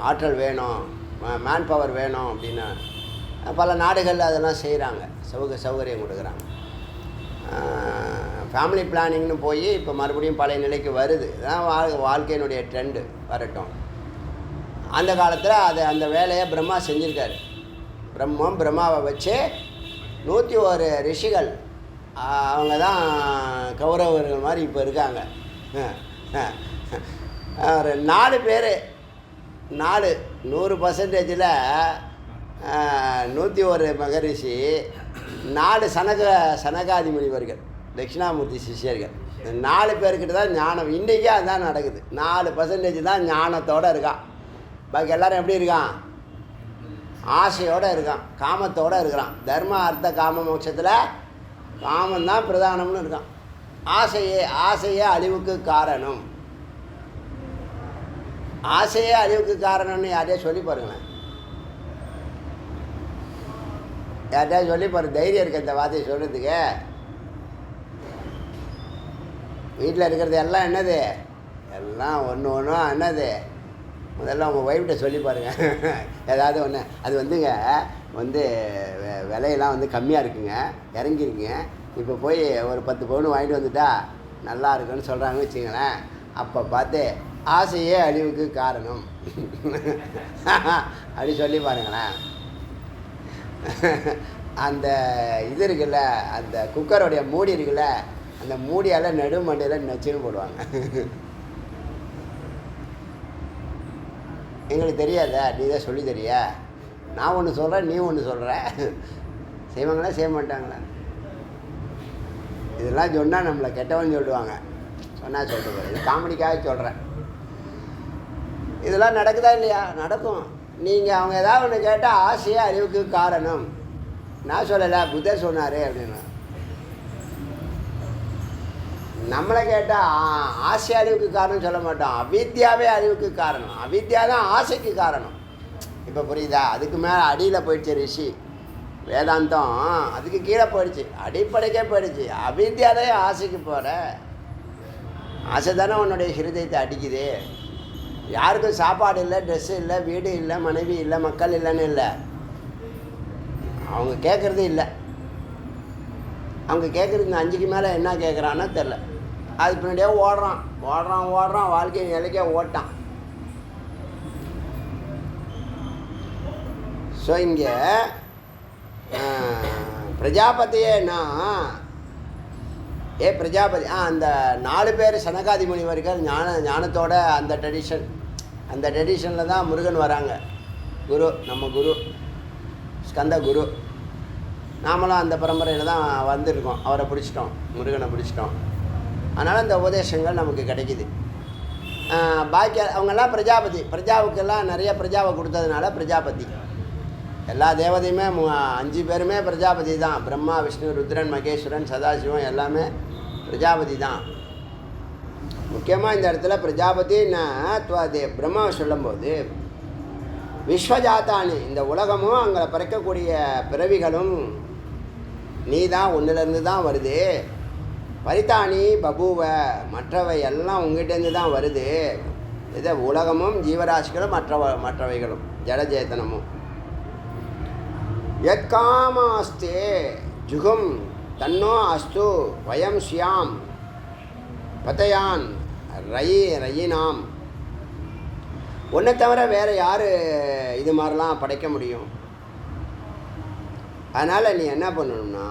S1: ஆற்றல் வேணும், மேன் பவர் வேணும் அப்படின்னு பல நாடுகளில் அதெல்லாம் செய்கிறாங்க, சௌகரியம் கொடுக்குறாங்க. ஃபேமிலி பிளானிங்னு போய் இப்போ மறுபடியும் பழைய நிலைக்கு வருது. இதுதான் வாழ்க்கையினுடைய ட்ரெண்டு வரட்டும். அந்த காலத்தில் அந்த வேலையை பிரம்மா செஞ்சுருக்காரு. பிரம்மாவை வச்சு 101 ரிஷிகள், அவங்க தான் கௌரவர்கள் மாதிரி இப்போ இருக்காங்க. ஒரு 4 பேர், 100%ல் 101 மகரிஷி, 4 சனகாதி முனிவர்கள், தட்சிணாமூர்த்தி சிஷ்யர்கள். 4 பேர்கிட்ட தான் ஞானம். இன்றைக்கி அதுதான் நடக்குது. 4% தான் ஞானத்தோடு இருக்கான். பாக்கி எல்லாரும் எப்படி இருக்கான்? ஆசையோடு இருக்கான், காமத்தோடு இருக்கிறான். தர்ம அர்த்த காம மோட்சத்தில் காமந்தான் பிரதானம்னு இருக்கான். ஆசையே அழிவுக்கு காரணம். ஆசையே அழிவுக்கு காரணம்னு யாரையா சொல்லி பாருங்களேன். யார்கிட்டயா சொல்லி பாரு, தைரியம் இருக்க இந்த வார்த்தையை சொல்கிறதுக்கு. வீட்டில் இருக்கிறது எல்லாம் என்னது? எல்லாம் ஒன்று என்னது? முதல்ல உங்கள் ஒய்ஃப்கிட்ட சொல்லி பாருங்கள் ஏதாவது ஒன்று. அது வந்துங்க விலையெல்லாம் கம்மியாக இருக்குங்க, இறங்கிருக்குங்க. இப்போ போய் ஒரு 10 பவுன் வாங்கிட்டு வந்துட்டா நல்லா இருக்குன்னு சொல்கிறாங்கன்னு வச்சுங்களேன். அப்போ பார்த்து ஆசையே அழிவுக்கு காரணம் அப்படி சொல்லி பாருங்களேன். அந்த இது இருக்குல்ல, அந்த குக்கருடைய மூடி இருக்குல்ல, அந்த மூடியால் நடுமண்டையில் நச்சுன்னு போடுவாங்க. எங்களுக்கு தெரியாத, நீ தான் சொல்லி தெரியா? நான் ஒன்று சொல்கிறேன், நீ ஒன்று சொல்கிற. செய்வாங்களா செய்ய மாட்டாங்களா? இதெல்லாம் சொன்னால் நம்மளை கெட்டவன் சொல்லுவாங்க. சொன்னால் சொல்லிட்டு இது காமெடிக்காக சொல்கிறேன். இதெல்லாம் நடக்குதா இல்லையா? நடக்கும். நீங்கள் அவங்க ஏதாவது ஒன்று கேட்டால் ஆசையே அறிவுக்கு காரணம். நான் சொல்லலை, புத்தர் சொன்னார் அப்படின்னு. நம்மளை கேட்டால் ஆசை அறிவுக்கு காரணம் சொல்ல மாட்டோம். அவித்யாவே அறிவுக்கு காரணம். அவித்யா தான் ஆசைக்கு காரணம். இப்போ புரியுதா? அதுக்கு மேலே அடியில் போயிடுச்சு ரிஷி வேதாந்தம், அதுக்கு கீழே போயிடுச்சு, அடிப்படைக்கே போயிடுச்சு. அவித்யாவே ஆசைக்கு போகிற. ஆசை தானே உன்னுடைய ஹிருதயத்தை அடிக்குது. யாருக்கும் சாப்பாடு இல்லை, ட்ரெஸ்ஸு இல்லை, வீடு இல்லை, மனைவி இல்லை, மக்கள் இல்லைன்னு இல்லை. அவங்க கேட்குறது இல்லை. அவங்க கேட்குறது இந்த 5க்கு மேலே என்ன கேட்குறான்னு தெரில. அது பின்னாடியே ஓடுறான் வாழ்க்கையை நிலைக்கே ஓட்டான். ஸோ இங்கே பிரஜாபதியேன்னா பிரஜாபதி அந்த 4 பேர் சனகாதி முனிவர்கள் ஞானத்தோட அந்த ட்ரெடிஷனில் தான் முருகன் வராங்க. குரு, நம்ம குரு ஸ்கந்த குரு. நாமளும் அந்த பரம்பரையில் தான் வந்திருக்கோம். அவரை பிடிச்சிட்டோம், முருகனை பிடிச்சிட்டோம். அதனால் இந்த உபதேசங்கள் நமக்கு கிடைக்கிது. பாக்கி அவங்கெல்லாம் பிரஜாவுக்கெல்லாம் நிறைய பிரஜாவை கொடுத்ததுனால பிரஜாபதி. எல்லா தேவதையுமே 5 பேருமே பிரஜாபதி தான். பிரம்மா, விஷ்ணு, ருத்ரன், மகேஸ்வரன், சதாசிவம் எல்லாமே பிரஜாபதி தான். முக்கியமாக இந்த இடத்துல பிரஜாபதினா பிரம்மாவை சொல்லும்போது விஸ்வஜாத்தானி, இந்த உலகமும் அங்கே பிறக்கக்கூடிய பிறவிகளும் நீ தான், ஒன்றிலேருந்து தான் வருது. பரிதானி பபுவ, மற்றவை எல்லாம் உங்ககிட்டேருந்து தான் வருது. இது உலகமும் ஜீவராசிகளும் மற்றவைகளும் ஜடஜேதனமும். யத்காமாஸ்தே ஜுகம் தன்னோ அஸ்து வயம் ஸ்யாம் பதயான் ரயினாம். ஒன்றை தவிர வேறு யார் இது மாதிரிலாம் படைக்க முடியும்? அதனால் நீ என்ன பண்ணணும்னா,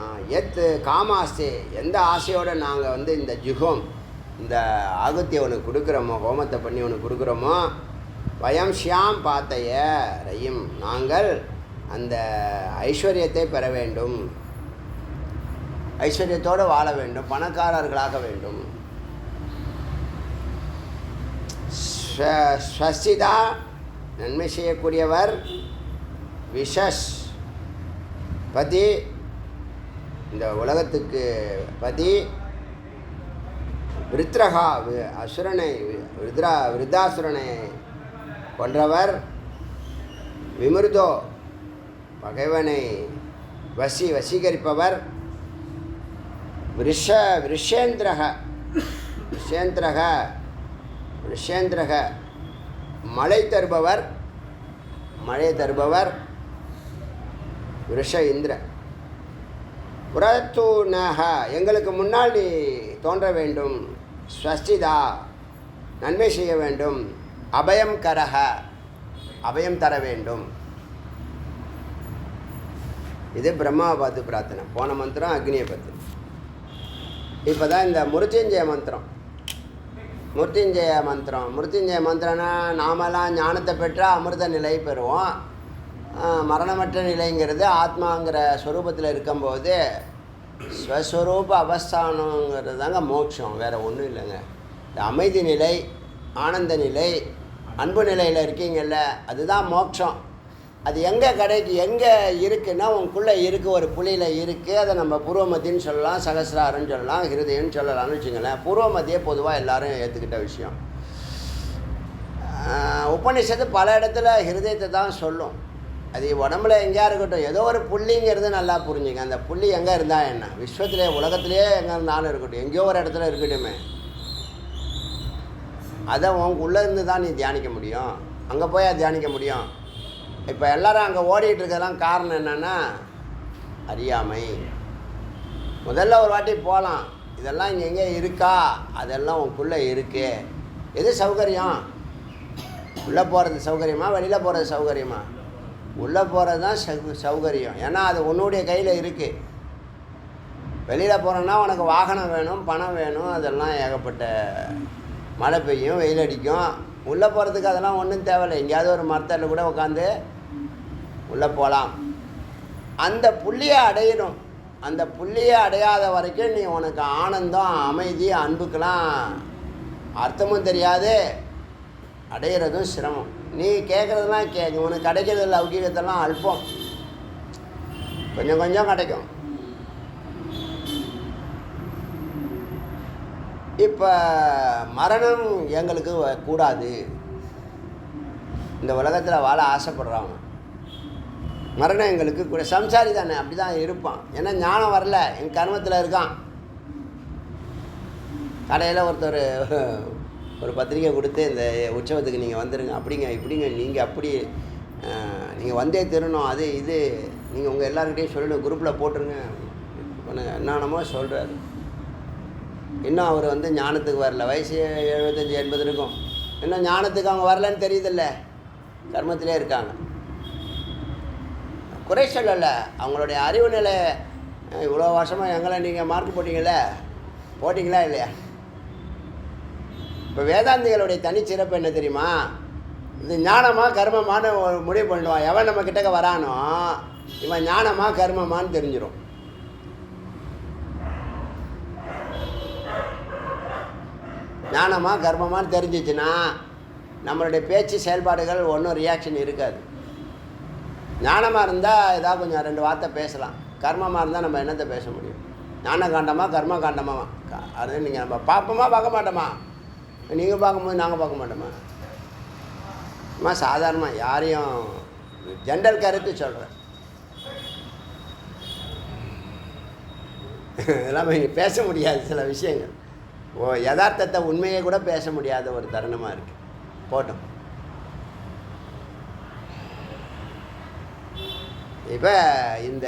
S1: காமாஸ்தே, எந்த ஆசையோடு நாங்கள் இந்த ஜுகம், இந்த ஆகுத்தியை உனக்கு கொடுக்குறோமோ, ஹோமத்தை பண்ணி உனக்கு கொடுக்குறோமோ, வயம் ஷியாம் பாத்தைய ரயும், நாங்கள் அந்த ஐஸ்வர்யத்தை பெற வேண்டும், ஐஸ்வர்யத்தோடு வாழ வேண்டும், பணக்காரர்களாக வேண்டும். ஸ்வஸ்திதா, நன்மை செய்யக்கூடியவர். விஷஸ், பதி, இந்த உலகத்துக்கு பதி. விருத்ரகா, அசுரனை விருத்தாசுரனை கொன்றவர். விமிருதோ, பகைவனை வசீகரிப்பவர். விஷேந்திரக, மழை தருபவர். விஷ இந்திர. புரத்துனக, எங்களுக்கு முன்னால் நீ தோன்ற வேண்டும். ஸ்வஸ்திதா, நன்மை செய்ய வேண்டும். அபயம் கரக, அபயம் தர வேண்டும். இது பிரம்மாவை பார்த்து பிரார்த்தனை. போன மந்திரம் அக்னியை பார்த்து. இப்போ தான் இந்த மிருத்யுஞ்சய மந்திரம். மிருத்யுஞ்சய மந்திரம்னா நாமெல்லாம் ஞானத்தை பெற்றால் அமிர்த நிலை பெறுவோம். மரணமற்ற நிலைங்கிறது ஆத்மாங்கிற ஸ்வரூபத்தில் இருக்கும்போது ஸ்வஸ்வரூப அவஸ்தானங்கிறது தாங்க மோட்சம், வேறு ஒன்றும் இல்லைங்க. இந்த அமைதி நிலை, ஆனந்த நிலை, அன்பு நிலையில் இருக்கீங்கல்ல, அதுதான் மோட்சம். அது எங்கே கிடைக்கு, எங்கே இருக்குன்னா உங்களுக்குள்ளே இருக்குது, ஒரு புள்ளியில் இருக்குது. அதை நம்ம பூர்வமத்தின்னு சொல்லலாம், சகசிராரன்னு சொல்லலாம், ஹிருதயன்னு சொல்லலாம்னு வச்சுங்களேன். பூர்வமத்தியே பொதுவாக எல்லாரும் ஏற்றுக்கிட்ட விஷயம். உபநிஷத்து பல இடத்துல ஹிருதயத்தை தான் சொல்லும். அது உடம்புல எங்கேயா இருக்கட்டும், ஏதோ ஒரு புள்ளிங்கிறது நல்லா புரிஞ்சுங்க. அந்த புள்ளி எங்கே இருந்தால் என்ன, விஸ்வத்திலே உலகத்திலே எங்கே இருந்தாலும் இருக்கட்டும், எங்கேயோ ஒரு இடத்துல இருக்கட்டுமே, அதை உனக்கு உள்ளே இருந்து தான் நீ தியானிக்க முடியும். அங்கே போய் தியானிக்க முடியும். இப்போ எல்லோரும் அங்கே ஓடிட்டு இருக்கிறதெல்லாம் காரணம் என்னென்னா அறியாமை. முதல்ல ஒரு வாட்டி போகலாம், இதெல்லாம் இங்கே எங்கே இருக்கா, அதெல்லாம் உனக்குள்ளே இருக்கு. எது சௌகரியம்? உள்ளே போகிறது சௌகரியமா, வெளியில் போகிறது சௌகரியமா? உள்ளே போகிறது தான் சௌகரியம். ஏன்னா அது உன்னுடைய கையில் இருக்குது. வெளியில் போகிறோன்னா உனக்கு வாகனம் வேணும், பணம் வேணும், அதெல்லாம் ஏகப்பட்ட மழை பெய்யும், வெயில் அடிக்கும். உள்ளே போகிறதுக்கு அதெல்லாம் ஒன்றும் தேவையில்லை. எங்கேயாவது ஒரு மரத்தில் கூட உட்காந்து உள்ளே போகலாம். அந்த புள்ளியை அடையணும். அந்த புள்ளியை அடையாத வரைக்கும் நீ உனக்கு ஆனந்தம், அமைதி, அன்புக்கெல்லாம் அர்த்தமும் தெரியாது, அடையிறதும் சிரமம். நீ கேட்குறதெல்லாம் கேட்கும், உனக்கு கிடைக்கிறது லௌகீகத்தெல்லாம் அல்பம், கொஞ்சம் கொஞ்சம் கிடைக்கும். இப்போ மரணம் எங்களுக்கு கூடாது, இந்த உலகத்தில் வாழ ஆசைப்படுறவங்க மரணம் எங்களுக்கு கூட. சம்சாரி தானே, அப்படி தான் இருப்பான். ஏன்னா ஞானம் வரல, என் கர்மத்தில் இருக்கான். கடையில் ஒருத்தர் ஒரு பத்திரிக்கை கொடுத்து, இந்த உற்சவத்துக்கு நீங்கள் வந்துடுங்க, அப்படிங்க இப்படிங்க, நீங்கள் அப்படி நீங்கள் வந்தே திருணும், அது இது நீங்கள் உங்கள் எல்லாருக்கிட்டையும் சொல்லணும், குரூப்பில் போட்டுருங்க பண்ணுங்க, என்னென்னமோ சொல்கிறாரு. இன்னும் அவர் வந்து ஞானத்துக்கு வரல. வயசு 75 80 இருக்கும். இன்னும் ஞானத்துக்கு அவங்க வரலன்னு தெரியுதில்ல, கர்மத்திலே இருக்காங்க. குறை சொல்லலை, அவங்களுடைய அறிவு நிலை. இவ்வளோ வருஷமாக எங்களை நீங்கள் மார்க் போட்டிங்களா இல்லையா? இப்போ வேதாந்திகளுடைய தனிச்சிறப்பு என்ன தெரியுமா? இது ஞானமா கர்மமானு முடிவு பண்ணுவான். எவன் நம்ம கிட்டக்க வரானோ இவன் ஞானமா கர்மமானு தெரிஞ்சிடும். ஞானமா கர்மமானு தெரிஞ்சிச்சுன்னா நம்மளுடைய பேச்சு செயல்பாடுகள் ஒன்றும் ரியாக்ஷன் இருக்காது. ஞானமாக இருந்தால் ஏதாவது கொஞ்சம் 2 வார்த்தை பேசலாம். கர்மமாக இருந்தால் நம்ம என்னத்தை பேச முடியும்? ஞான காண்டமா கர்ம காண்டமா? அது நீங்கள் நம்ம பார்ப்போமா பார்க்க மாட்டோமா? நீங்கள் பார்க்கும்போது நாங்கள் பார்க்க மாட்டோமா? சும்மா சாதாரணமாக யாரையும் ஜென்ரல் கருத்து சொல்கிறேன். இதெல்லாம் இங்கே பேச முடியாது சில விஷயங்கள். யதார்த்தத்தை உண்மையை கூட பேச முடியாத ஒரு தருணமாக இருக்குது. போட்டோம். இப்போ இந்த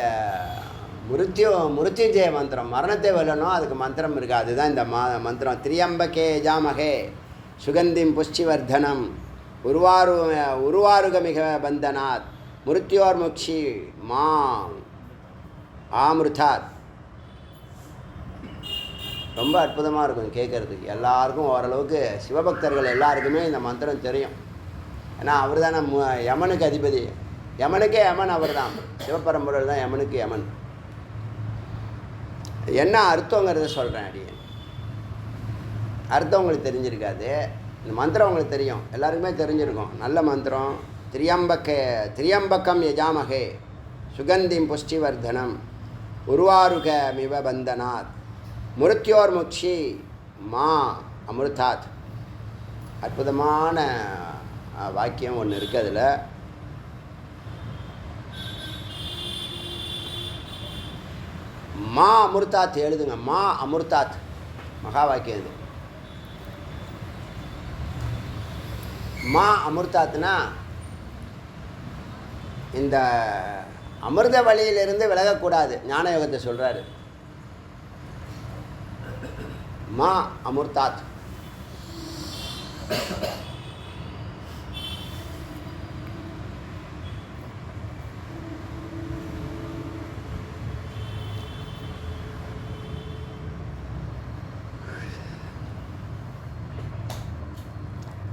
S1: மிருத்யுஞ்சய மந்திரம், மரணத்தை வெல்லணும், அதுக்கு மந்திரம் இருக்குது. அதுதான் இந்த மந்திரம். திரியம்பகே ஜாமகே சுகந்திம் புஷ்டிவர்தனம் உருவாருகமிக பந்தனாத் மிருத்யோர் முக்ஷி மா ஆமிருதாத். ரொம்ப அற்புதமாக இருக்கும் கேட்குறதுக்கு. எல்லாருக்கும் ஓரளவுக்கு சிவபக்தர்கள் எல்லாருக்குமே இந்த மந்திரம் தெரியும். ஏன்னா அவர் தானே யமனுக்கு அதிபதி. யமனுக்கே யமன் அவர் தான். சிவபரம்பொருள் தான் யமனுக்கு யமன். என்ன அர்த்தங்கிறத சொல்கிறேன். அடியேன் அர்த்தம் உங்களுக்கு தெரிஞ்சிருக்காது, இந்த மந்திரம் உங்களுக்கு தெரியும், எல்லாருக்குமே தெரிஞ்சிருக்கும். நல்ல மந்திரம். திரியம்பகம் யஜாமகே சுகந்திம் புஷ்டிவர்தனம் உருவாருகமிவ பந்தனாத் மிருத்யோர் முக்ஷி மா அமிர்தாத். அற்புதமான வாக்கியம் ஒன்று இருக்குது. அதில் மா அமிர்தாத் எழுதுங்க. மா அமிர்தாத் மகா வாக்கியம் இது. மா அமிர்தாத்னா இந்த அமிர்த வழியிலிருந்து விலகக்கூடாது. ஞான யோகத்தை சொல்கிறாரு. மா அமிர்தாத்.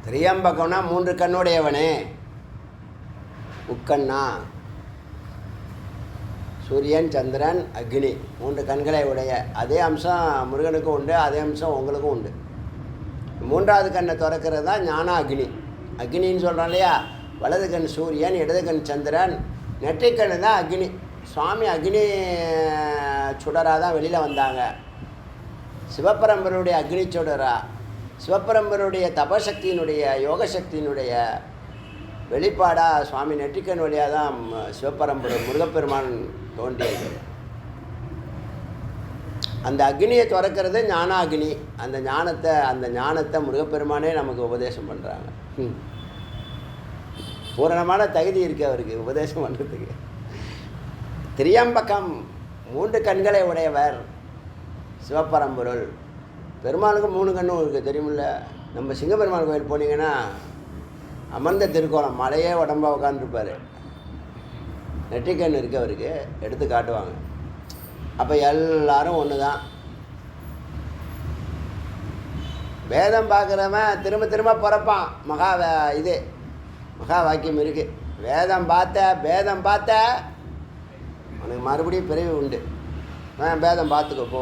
S1: திரியம்பகம்னா 3 கண்ணுடையவனே. முக்கண்ணா சூரியன், சந்திரன், அக்னி 3 கண்களை உடைய. அதே அம்சம் முருகனுக்கும் உண்டு, அதே அம்சம் உங்களுக்கும் உண்டு. 3வது கண்ணை திறக்கிறது தான் ஞான அக்னி. அக்னின்னு சொல்கிறான் இல்லையா, வலது கண் சூரியன், இடது கண் சந்திரன், நெற்றிக்கண்ணு தான் அக்னி. சுவாமி அக்னி சுடராக தான் வெளியில் வந்தாங்க. சிவபரம்பருடைய அக்னி சுடரா, சிவபரம்பருடைய தபசக்தியினுடைய யோகசக்தியினுடைய வெளிப்பாடாக சுவாமி நெற்றிக்கண் வழியாக தான் சிவபரம்பரை முருகப்பெருமான் தோன்றியது. அந்த அக்னியை திறக்கிறது ஞான அக்னி. அந்த ஞானத்தை முருகப்பெருமானே நமக்கு உபதேசம் பண்ணுறாங்க. பூரணமான தகுதி இருக்கு அவருக்கு உபதேசம் பண்ணுறதுக்கு. திரியம்பகம் 3 கண்களை உடையவர் சிவபரம்பொருள். பெருமாளுக்கு 3 கண்ணும் இருக்குது தெரியுமில்ல. நம்ம சிங்கப்பெருமாள் கோயில் போனீங்கன்னா அமர்ந்த திருக்கோலம் மலையே உடம்பாக உட்காந்துருப்பார். நெற்றிக்கண் இருக்கு அவருக்கு, எடுத்து காட்டுவாங்க. அப்போ எல்லாரும் ஒன்று தான். வேதம் பார்க்குறவன் திரும்ப திரும்ப பிறப்பான். மகா வாக்கியம் இருக்குது. வேதம் பார்த்த உனக்கு மறுபடியும் பிறவி உண்டு. வேதம் பார்த்துக்கோ போ.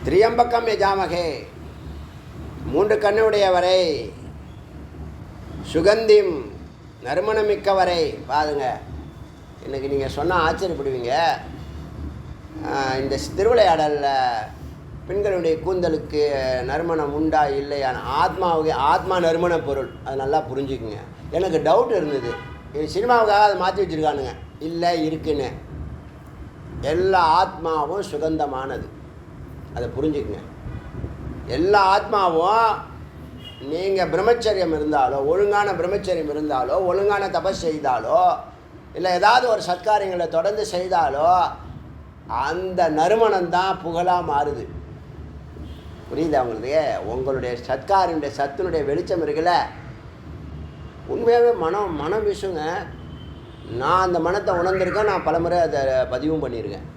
S1: திரியம்பக்கம் யஜாமகே, 3 கண்ணுடையவரை, சுகந்திம் நறுமணமிக்கவரை. பாருங்க, எனக்கு நீங்கள் சொன்னால் ஆச்சரியப்படுவீங்க. இந்த திருவிளையாடலில் பெண்களுடைய கூந்தலுக்கு நறுமணம் உண்டா இல்லையான ஆத்மா நறுமண பொருள், அது நல்லா புரிஞ்சுக்குங்க. எனக்கு டவுட் இருந்தது, இது சினிமாவுக்காக அதை மாற்றி வச்சுருக்கானுங்க. இல்லை, இருக்குன்னு. எல்லா ஆத்மாவும் சுகந்தமானது, அதை புரிஞ்சுக்குங்க. எல்லா ஆத்மாவும் நீங்கள் பிரம்மச்சரியம் இருந்தாலோ, ஒழுங்கான பிரம்மச்சரியம் இருந்தாலோ, ஒழுங்கான தபஸ் செய்தாலோ, இல்லை ஏதாவது ஒரு சத்காரியங்களை தொடர்ந்து செய்தாலோ, அந்த நறுமணம் தான் புகழாக மாறுது. புரியுது அவங்களுக்கு? உங்களுடைய சத்காரினுடைய சத்தினுடைய வெளிச்சம் இருக்குல்ல, உண்மையாகவே மனம் வீசுங்க. நான் அந்த மனத்தை உணர்ந்திருக்கேன். நான் பலமுறை அதை பதிவும் பண்ணியிருக்கேன்.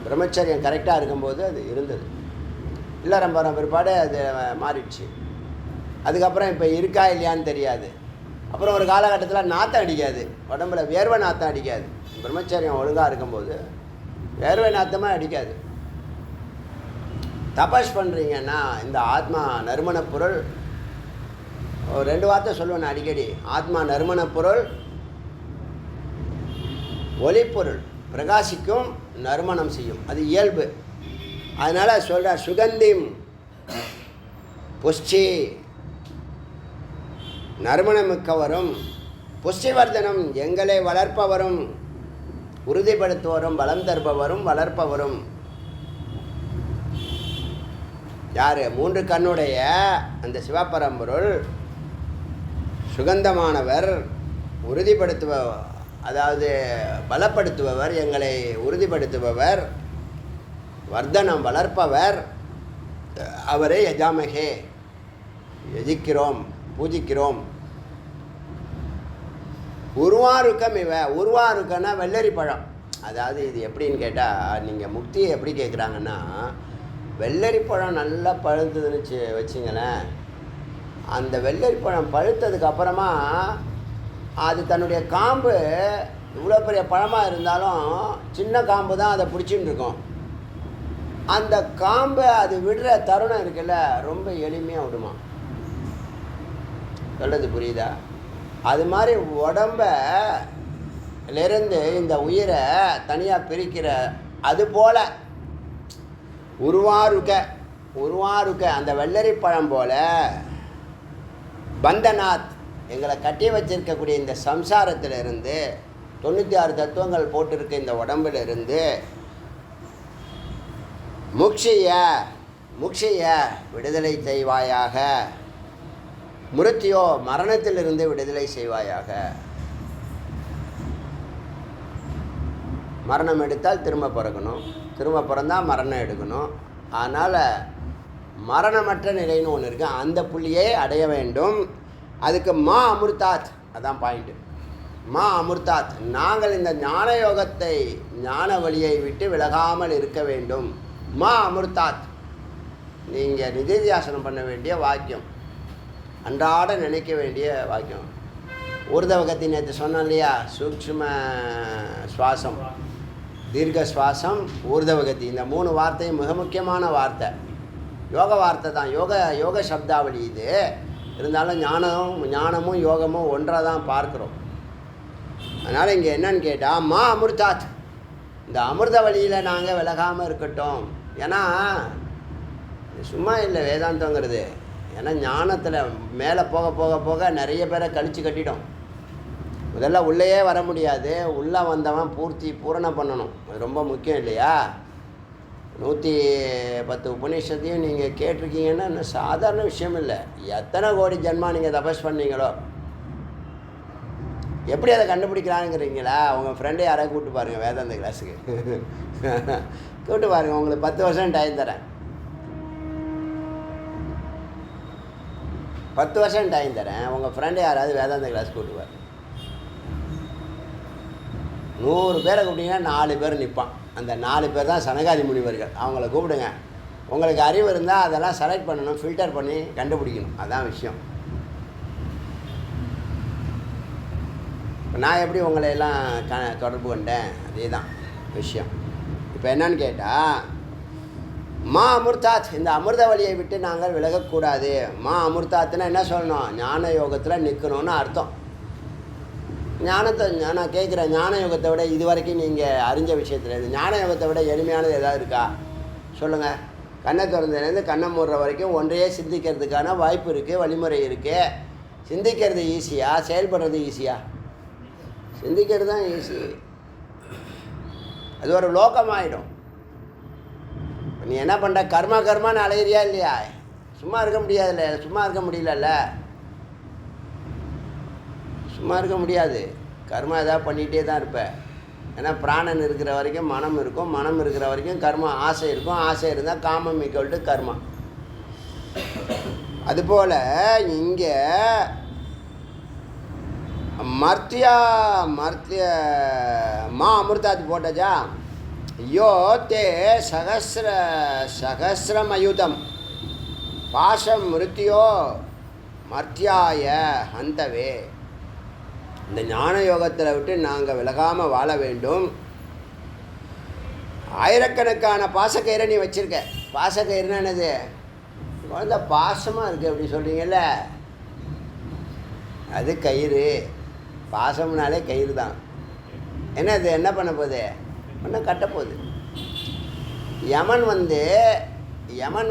S1: பிரம்மச்சரியம் கரெக்டாக இருக்கும்போது அது இருந்தது. இல்லை ரொம்ப பிற்பாடு அது மாறிடுச்சு. அதுக்கப்புறம் இப்போ இருக்கா இல்லையான்னு தெரியாது. அப்புறம் ஒரு காலகட்டத்தில் நாற்றம் அடிக்காது, உடம்புல வேர்வை நாற்றம் அடிக்காது. பிரம்மச்சரியம் ஒழுங்காக இருக்கும்போது வேர்வை நாற்றமாக அடிக்காது. தபஸ் பண்ணுறீங்கன்னா இந்த ஆத்மா நறுமண பொருள், ஒரு 2 வார்த்தை சொல்லுவேன் அடிக்கடி. ஆத்மா நறுமண பொருள், ஒளிப்பொருள், பிரகாசிக்கும், நறுமணம் செய்யும், அது இயல்பு. அதனால் சொல்கிறார், சுகந்திம் புஷ்டி நறுமணமிக்கவரும், புஷ்டிவர்தனம் எங்களை வளர்ப்பவரும், உறுதிப்படுத்துவரும், பலம் தருபவரும், வளர்ப்பவரும். யார்? 3 கண்ணுடைய அந்த சிவபரம்பொருள் சுகந்தமானவர், உறுதிப்படுத்துபவர், அதாவது பலப்படுத்துபவர், எங்களை உறுதிப்படுத்துபவர், வர்தனம் வளர்ப்பவர். அவரை யஜாமகே, யஜிக்கிறோம், பூஜிக்கிறோம். உருவாருக்கம் உருவாருக்கன்னா வெள்ளரி பழம். அதாவது இது எப்படின்னு கேட்டால், நீங்கள் முக்தியை எப்படி கேட்குறாங்கன்னா, வெள்ளரி பழம் நல்லா பழுத்ததுன்னு வச்சிங்களேன். அந்த வெள்ளரி பழம் பழுத்ததுக்கப்புறமா அது தன்னுடைய காம்பு இவ்வளோ பெரிய பழமாக இருந்தாலும் சின்ன காம்பு தான் அதை பிடிச்சின்னு இருக்கும். அந்த காம்பை அது விடுற தருணம் இருக்குல்ல, ரொம்ப எளிமையாக விடுமா. சொல்கிறது புரியுதா? அது மாதிரி உடம்பிலிருந்து இந்த உயிரை தனியாக பிரிக்கிற அது போல் உருவாருக்க அந்த வெள்ளரி பழம் போல் பந்தநாத் எங்களை கட்டி வச்சிருக்கக்கூடிய இந்த சம்சாரத்திலிருந்து 96 தத்துவங்கள் போட்டிருக்க இந்த உடம்பிலிருந்து முக்ஷிய விடுதலை செய்வாயாக. முருத்தியோ மரணத்திலிருந்து விடுதலை செய்வாயாக. மரணம் எடுத்தால் திரும்ப பிறக்கணும், திரும்ப பிறந்தால் மரணம் எடுக்கணும். அதனால் மரணமற்ற நிலைன்னு ஒன்று இருக்குது, அந்த புள்ளியை அடைய வேண்டும். அதுக்கு மா அமிர்தாத், அதான் பாயிண்ட்டு. மா அமிர்தாத், நாங்கள் இந்த ஞான யோகத்தை, ஞான வழியை விட்டு விலகாமல் இருக்க வேண்டும். மா அமிர்தாத், நீங்கள் நிதித்தியாசனம் பண்ண வேண்டிய வாக்கியம், அன்றாட நினைக்க வேண்டிய வாக்கியம். ஊர்தவகத்தை நேற்று சொன்னோம் இல்லையா, சூக்ஷ்ம சுவாசம், தீர்க்க சுவாசம், ஊர்தவகதி, இந்த 3 வார்த்தையும் மிக முக்கியமான வார்த்தை. யோக வார்த்தை தான், யோக சப்தாவளி இது. இருந்தாலும் ஞானமும் யோகமும் ஒன்றாக தான் பார்க்குறோம். அதனால் இங்கே என்னன்னு கேட்டால், மா அமிர்தாத், இந்த அமிர்த வழியில் நாங்கள் விலகாமல் இருக்கட்டும். ஏன்னா சும்மா இல்லை வேதாந்தங்கிறது. ஏன்னா ஞானத்தில் மேலே போக போக போக நிறைய பேரை கழித்து கட்டிடும். முதல்ல உள்ளேயே வர முடியாது. உள்ளே வந்தவன் பூரணம் பண்ணணும். அது ரொம்ப முக்கியம் இல்லையா? 110 உபநிஷத்தையும் நீங்கள் கேட்டிருக்கீங்கன்னா இன்னும் சாதாரண விஷயம் இல்லை. எத்தனை கோடி ஜென்மா நீங்கள் தபஸ் பண்ணீங்களோ. எப்படி அதை கண்டுபிடிக்கலாங்கிறீங்களா? உங்கள் ஃப்ரெண்டை யாராவது கூப்பிட்டு பாருங்கள் வேதாந்த கிளாஸுக்கு. கூப்பிட்டு பாருங்கள், உங்களுக்கு 10 வருஷம் டைம் தரேன். 10 வருஷம் டைம் தரேன். உங்கள் ஃப்ரெண்டை யாராவது வேதாந்த கிளாஸ் கூப்பிட்டு 100 பேரை கூப்பிட்டீங்கன்னா 4 பேர் நிற்பான். அந்த 4 பேர் தான் சனகாதி முனிவர்கள். அவங்கள கூப்பிடுங்க. உங்களுக்கு அறிவு இருந்தால் அதெல்லாம் செலக்ட் பண்ணணும், ஃபில்டர் பண்ணி கண்டுபிடிக்கணும். அதுதான் விஷயம். இப்போ நான் எப்படி உங்களை எல்லாம் தொடர்பு கொண்டேன், அதே தான் விஷயம். இப்போ என்னன்னு கேட்டால், மா அமிர்தாத், இந்த அமிர்த வழியை விட்டு நாங்கள் விலகக்கூடாது. மா அமிர்தாத்துன்னா என்ன சொல்லணும்? ஞான யோகத்தில் நிற்கணும்னு அர்த்தம். ஞானத்தை நான் கேட்குறேன், ஞான யோகத்தை விட இது வரைக்கும் நீங்கள் அறிஞ்ச விஷயத்தில் இந்த ஞான யோகத்தை விட எளிமையானது ஏதாவது இருக்கா சொல்லுங்கள். கண்ணை திறந்ததுலேருந்து கண்ணை மூடுற வரைக்கும் ஒன்றையே சிந்திக்கிறதுக்கான வாய்ப்பு இருக்குது, வழிமுறை இருக்குது. சிந்திக்கிறது ஈஸியாக, செயல்படுறது ஈஸியாக? சிந்திக்கிறது தான் ஈஸி. அது ஒரு லோகமாகிடும். நீ என்ன பண்ணுற? கர்மான்னு அலையிறியா இல்லையா? சும்மா இருக்க முடியாதுல்ல. சும்மா இருக்க முடியலல்ல. சும்மா இருக்க முடியாது. கர்மா எதாவது பண்ணிகிட்டே தான் இருப்பேன். ஏன்னா பிராணன் இருக்கிற வரைக்கும் மனம் இருக்கும், மனம் இருக்கிற வரைக்கும் கர்மா ஆசை இருக்கும், ஆசை இருந்தால் காமம் ஈக்குவல் கர்மா. அதுபோல் இங்கே மர்த்திய மா அமிர்தாத்து போட்டஜா யோ தே சகசிரமயுதம் பாசம் மிருத்தியோ மர்த்தியாய ஹந்தவே. இந்த ஞான யோகத்தில் விட்டு நாங்கள் விலகாமல் வாழ வேண்டும். ஆயிரக்கணக்கான பாசக்கயிறை நீ வச்சுருக்க. பாசக்கயிறுனா என்னது? குழந்த பாசமாக இருக்குது அப்படி சொல்கிறீங்கல்ல, அது கயிறு. பாசம்னாலே கயிறு தான். என்ன அது என்ன பண்ண போகுது? ஒன்றும் கட்டப்போகுது. யமன்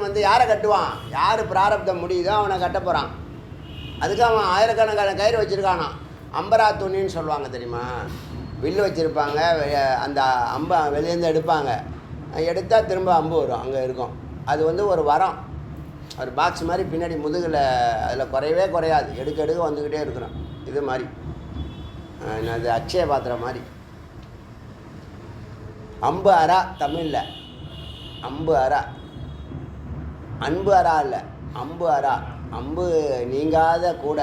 S1: வந்து யாரை கட்டுவான்? யார் பிராரப்தம் முடியுதோ அவனை கட்ட போகிறான். அதுக்கு அவன் ஆயிரக்கணக்கான கயிறு வச்சுருக்கானா. அம்பரா துணின்னு சொல்லுவாங்க தெரியுமா? வில்லு வச்சுருப்பாங்க, அந்த அம்பை வெளியேருந்து எடுப்பாங்க, எடுத்தால் திரும்ப அம்பு வரும், அங்கே இருக்கும். அது வந்து ஒரு வரம், ஒரு பாக்ஸ் மாதிரி பின்னாடி முதுகில், அதில் குறையவே குறையாது, எடுக்க வந்துக்கிட்டே இருக்கிறோம். இது மாதிரி அது அக்ஷய பாத்திரம் மாதிரி. அம்பு அரா தமிழில், அம்பு அரா, அன்பு அரா இல்லை, அம்பு அரா. அம்பு நீங்காத கூட,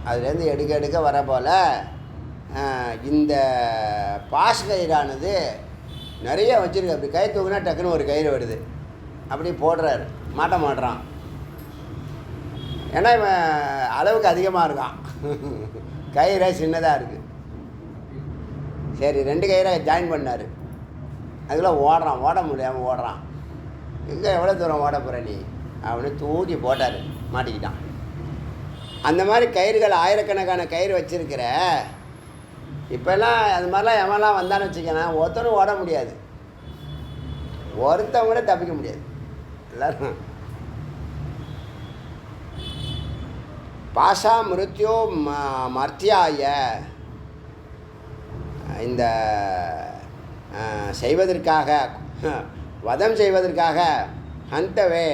S1: அதுலேருந்து எடுக்க வர போல் இந்த பாஸ் கயிறானது நிறைய வச்சுருக்கு. அப்படி கயிறு தூக்குனா டக்குன்னு ஒரு கயிறு வருது, அப்படி போடுறாரு, மாட்டுறான். ஏன்னா இவன் அளவுக்கு அதிகமாக இருக்கான், கயிறே சின்னதாக இருக்குது. சரி 2 கயிறை ஜாயின் பண்ணார். அதுக்குள்ளே ஓட முடியாமல் ஓடுறான். எங்கே எவ்வளோ தூரம் ஓட போகிற நீ அப்படின்னு தூக்கி போட்டார், மாட்டிக்கிட்டான். அந்த மாதிரி கயிறுகள் ஆயிரக்கணக்கான கயிறு வச்சுருக்கிற. இப்போல்லாம் அது மாதிரிலாம் எவன்லாம் வந்தான்னு வச்சுக்கேன், ஒருத்தனும் ஓட முடியாது, ஒருத்தன் கூட தப்பிக்க முடியாது. எல்லோரும் பாஷா மிருத்யோ மர்த்தியாய, இந்த செய்வதற்காக, வதம் செய்வதற்காக, ஹந்தவே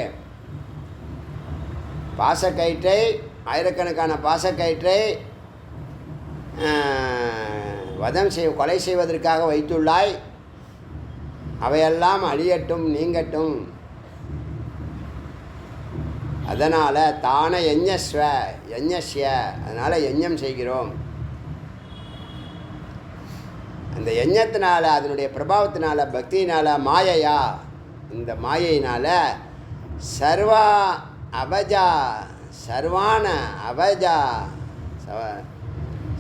S1: பாசக்கயிற்றை, ஆயிரக்கணக்கான பாசக்கயிற்றை கொலை செய்வதற்காக வைத்துள்ளாய். அவையெல்லாம் அழியட்டும், நீங்கட்டும். அதனால் தான யஜ்ஞஸ்ய, அதனால் யஜ்ஞம் செய்கிறோம். அந்த யஜ்ஞத்தினால, அதனுடைய பிரபாவத்தினால, பக்தியினால், மாயையா, இந்த மாயையினால்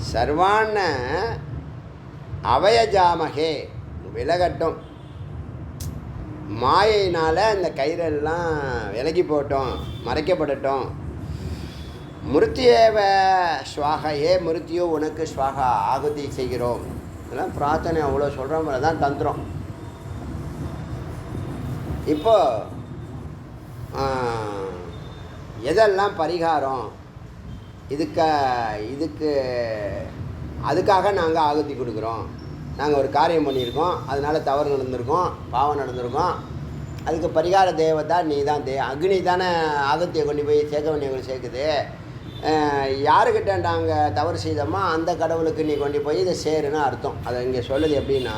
S1: சர்வான அவயஜாமகே, விலகட்டும், மாயையினால் இந்த கயிறெல்லாம் விலகி போட்டோம், மறைக்கப்படட்டும். மிருத்தியேவ ஸ்வாகா, ஏ மிருத்தியோ உனக்கு ஸ்வாகா ஆகுதி செய்கிறோம். இதெல்லாம் பிரார்த்தனை அவ்வளோ சொல்கிற மாதிரி தான் தந்திரம். இப்போ எதெல்லாம் பரிகாரம், இதுக்கு அதுக்காக நாங்கள் ஆகுதி கொடுக்குறோம். நாங்கள் ஒரு காரியம் பண்ணியிருக்கோம், அதனால் தவறு நடந்திருக்கோம், பாவம் நடந்திருக்கோம், அதுக்கு பரிகார தேவதா நீ தான். அக்னி தானே ஆகத்தியை கொண்டு போய் சேர்க்க வேண்டியவங்களை சேர்க்குது. யாருக்கிட்ட நாங்கள் தவறு செய்தோமோ அந்த கடவுளுக்கு நீ கொண்டு போய் இதை சேருன்னு அர்த்தம். அதை இங்கே சொல்லுது எப்படின்னா,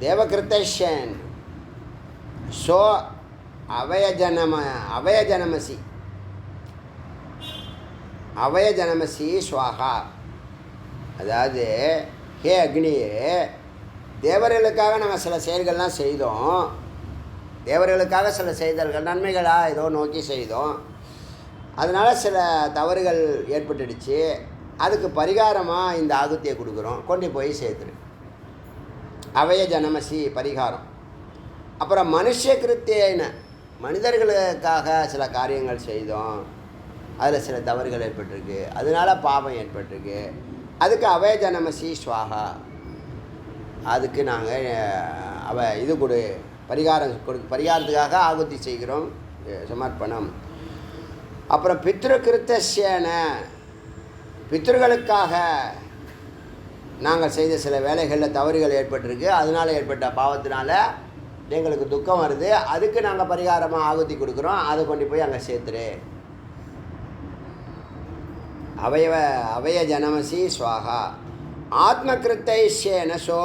S1: தேவகிருத்தன் சோ அவயஜனமசி ஸ்வாகா. அதாவது ஹே அக்னியே, தேவர்களுக்காக நாங்கள் சில செயல்கள்லாம் செய்தோம், தேவர்களுக்காக சில செய்தல்கள் நன்மைகளாக ஏதோ நோக்கி செய்தோம், அதனால் சில தவறுகள் ஏற்பட்டுடுச்சு, அதுக்கு பரிகாரமாக இந்த ஆகுத்தியை கொடுக்குறோம், கொண்டு போய் சேர்த்துரு. அவய ஜனமசி பரிகாரம். அப்புறம் மனுஷ கிருத்தியன, மனிதர்களுக்காக சில காரியங்கள் செய்தோம், அதில் சில தவறுகள் ஏற்பட்டிருக்கு, அதனால் பாவம் ஏற்பட்டிருக்கு, அதுக்கு அவய ஜனமசி ஸ்வாகா, அதுக்கு நாங்கள் இது கொடு பரிகாரத்துக்காக ஆகுதி செய்கிறோம், சமர்ப்பணம். அப்புறம் பித்ருகிருத்தேன, பித்ருகளுக்காக நாங்கள் செய்த சில வேலைகளில் தவறுகள் ஏற்பட்டிருக்கு, அதனால் ஏற்பட்ட பாவத்தினால எங்களுக்கு துக்கம் வருது, அதுக்கு நாங்கள் பரிகாரமாக ஆகுதி கொடுக்குறோம், அதை கொண்டு போய் அங்கே சேர்த்துரு. அவய ஜனமசி ஸ்வாகா. ஆத்மகிருத்தேன சோ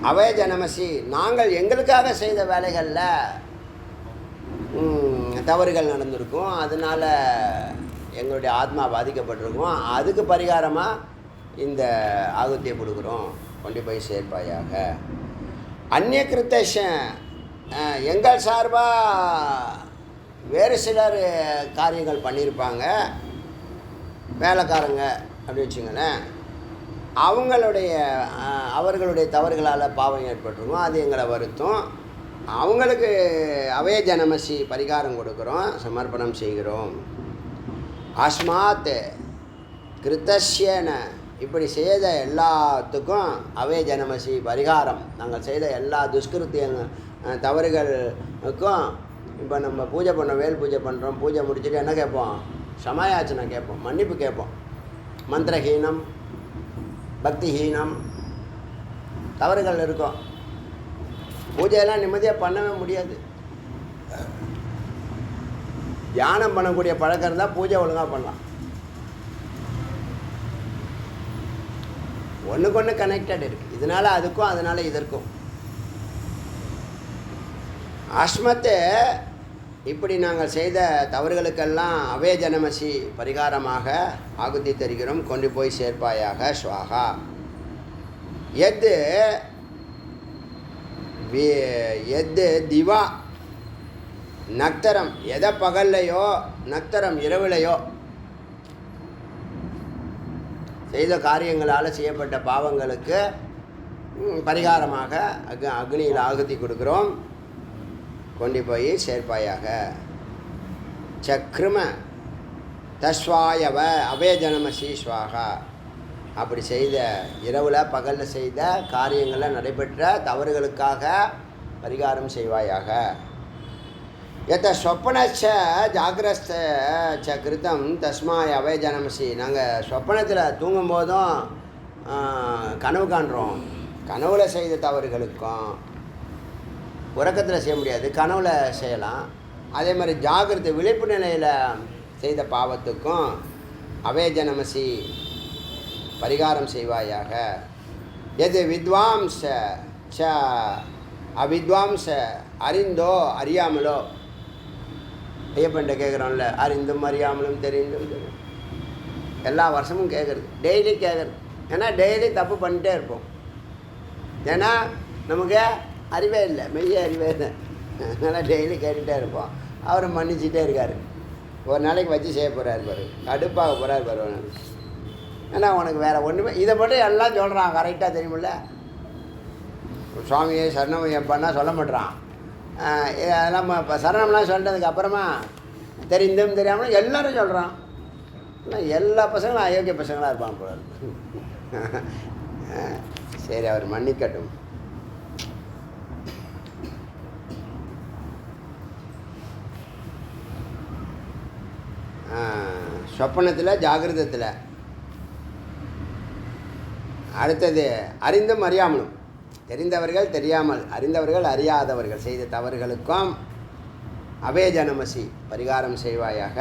S1: அவய ஜனமசி, நாங்கள் எங்களுக்காக செய்த வேலைகளில் தவறுகள் நடந்திருக்கும், அதனால் எங்களுடைய ஆத்மா பாதிக்கப்பட்டிருக்கும், அதுக்கு பரிகாரமாக இந்த ஆகுத்தியை கொடுக்குறோம், கொண்டு போய் சேர்ப்பாயாக. அந்நிய கிருத்தேஷன், எங்கள் சார்பாக வேறு சிலர் காரியங்கள் பண்ணியிருப்பாங்க, வேலைக்காரங்க அப்படி வச்சுங்களேன், அவர்களுடைய தவறுகளால் பாவம் ஏற்பட்டுருக்கும், அது எங்களை வருத்தும், அவங்களுக்கு அவய ஜனமசி பரிகாரம் கொடுக்குறோம், சமர்ப்பணம் செய்கிறோம். அஸ்மாத் கிருத்தஸ்யன, இப்படி செய்த எல்லாத்துக்கும் அவய ஜனமசி பரிகாரம், நாங்கள் செய்த எல்லா துஷ்கிருத்தியங்க தவறுகளுக்கும். இப்போ நம்ம பூஜை பண்ணோம், வேல் பூஜை பண்ணுறோம், பூஜை முடிச்சுட்டு என்ன கேட்போம்? சமயாச்சனை கேட்போம், மன்னிப்பு கேட்போம். மந்திரஹீனம், பக்திஹீனம் தவறுகள் இருக்கும், பூஜையெல்லாம் நிம்மதியாக பண்ணவே முடியாது. தியானம் பண்ணக்கூடிய பழக்கம் இருந்தால் பூஜை ஒழுங்காக பண்ணலாம். ஒன்றுக்கு ஒன்று கனெக்டட் இருக்குது, இதனால் அதுக்கும் அதனால் இதற்கும். அஸ்மத்தை இப்படி நாங்கள் செய்த தவறுகளுக்கெல்லாம் அவய ஜனமசி பரிகாரமாக ஆகுதி தருகிறோம், கொண்டு போய் சேர்ப்பாயாக ஸ்வாகா. எது திவா நக்தரம், எதை பகல்லையோ நக்தரம் இரவிலையோ செய்த காரியங்களால் செய்யப்பட்ட பாவங்களுக்கு பரிகாரமாக அக்னியில் ஆகுதி கொடுக்குறோம், கொண்டு போய் சேர்ப்பாயாக. சக்ரும தஸ்வாயவ அபய ஜனமசி ஸ்வாகா. அப்படி செய்த இரவில் பகலில் செய்த காரியங்களில் நடைபெற்ற தவறுகளுக்காக பரிகாரம் செய்வாயாக. எத்த சொப்பனச்ச ஜாகிரஸ்த ச கிருத்தம் தஸ்மாய் அபய ஜனமசி. நாங்கள் சொப்பனத்தில் தூங்கும்போதும் கனவு காண்றோம், கனவுல செய்த தவறுகளுக்கும் உறக்கத்தில் செய்ய முடியாது, கனவுல செய்யலாம். அதே மாதிரி ஜாகிரதை விழிப்பு நிலையில் செய்த பாவத்துக்கும் அபய ஜனமசி பரிகாரம் செய்வாயாக. எது வித்வாம்ச ச அவித்வாம்ச, அறிந்தோ அறியாமலோ, ஐயப்பன்ட்ட கேட்குறோம்ல, அறிந்தும் அறியாமலும் தெரிந்தும் தெரியும், எல்லா வருஷமும் கேட்குறது, டெய்லி கேட்குறது. ஏன்னா டெய்லி தப்பு பண்ணிட்டே இருப்போம், ஏன்னா நமக்கு அறிவே இல்லை, மெய்ய அறிவே இல்லை, அதனால் டெய்லி கேட்டுகிட்டே இருப்போம். அவர் மன்னிச்சிட்டே இருக்கார். ஒரு நாளைக்கு வச்சு செய்ய போகிறாரு பாரு, கடுப்பாக போகிறாரு பாரு. ஏன்னா உனக்கு வேறு ஒன்றுமே இதை மட்டும் எல்லாம் சொல்கிறான் கரெக்டாக தெரியுமில்ல. சுவாமியே சரணமையப்பான்னா சொல்ல மாட்டுறான். அதெல்லாம் இப்போ சரணம்லாம் சொல்லிட்டதுக்கு அப்புறமா தெரிந்தும் தெரியாமல் எல்லோரும் சொல்கிறான். எல்லா பசங்களும் அயோக்கிய பசங்களாக இருப்பான் போல. சரி, அவர் மன்னிக்கட்டும். சொப்பனத்தில் ஜாகிரதத்தில். அடுத்தது அறிந்தும் அறியாமலும். தெரிந்தவர்கள் தெரியாமல், அறிந்தவர்கள் அறியாதவர்கள் செய்த தவறுகளுக்கும் அபேஜனமசி பரிகாரம் செய்வாயாக.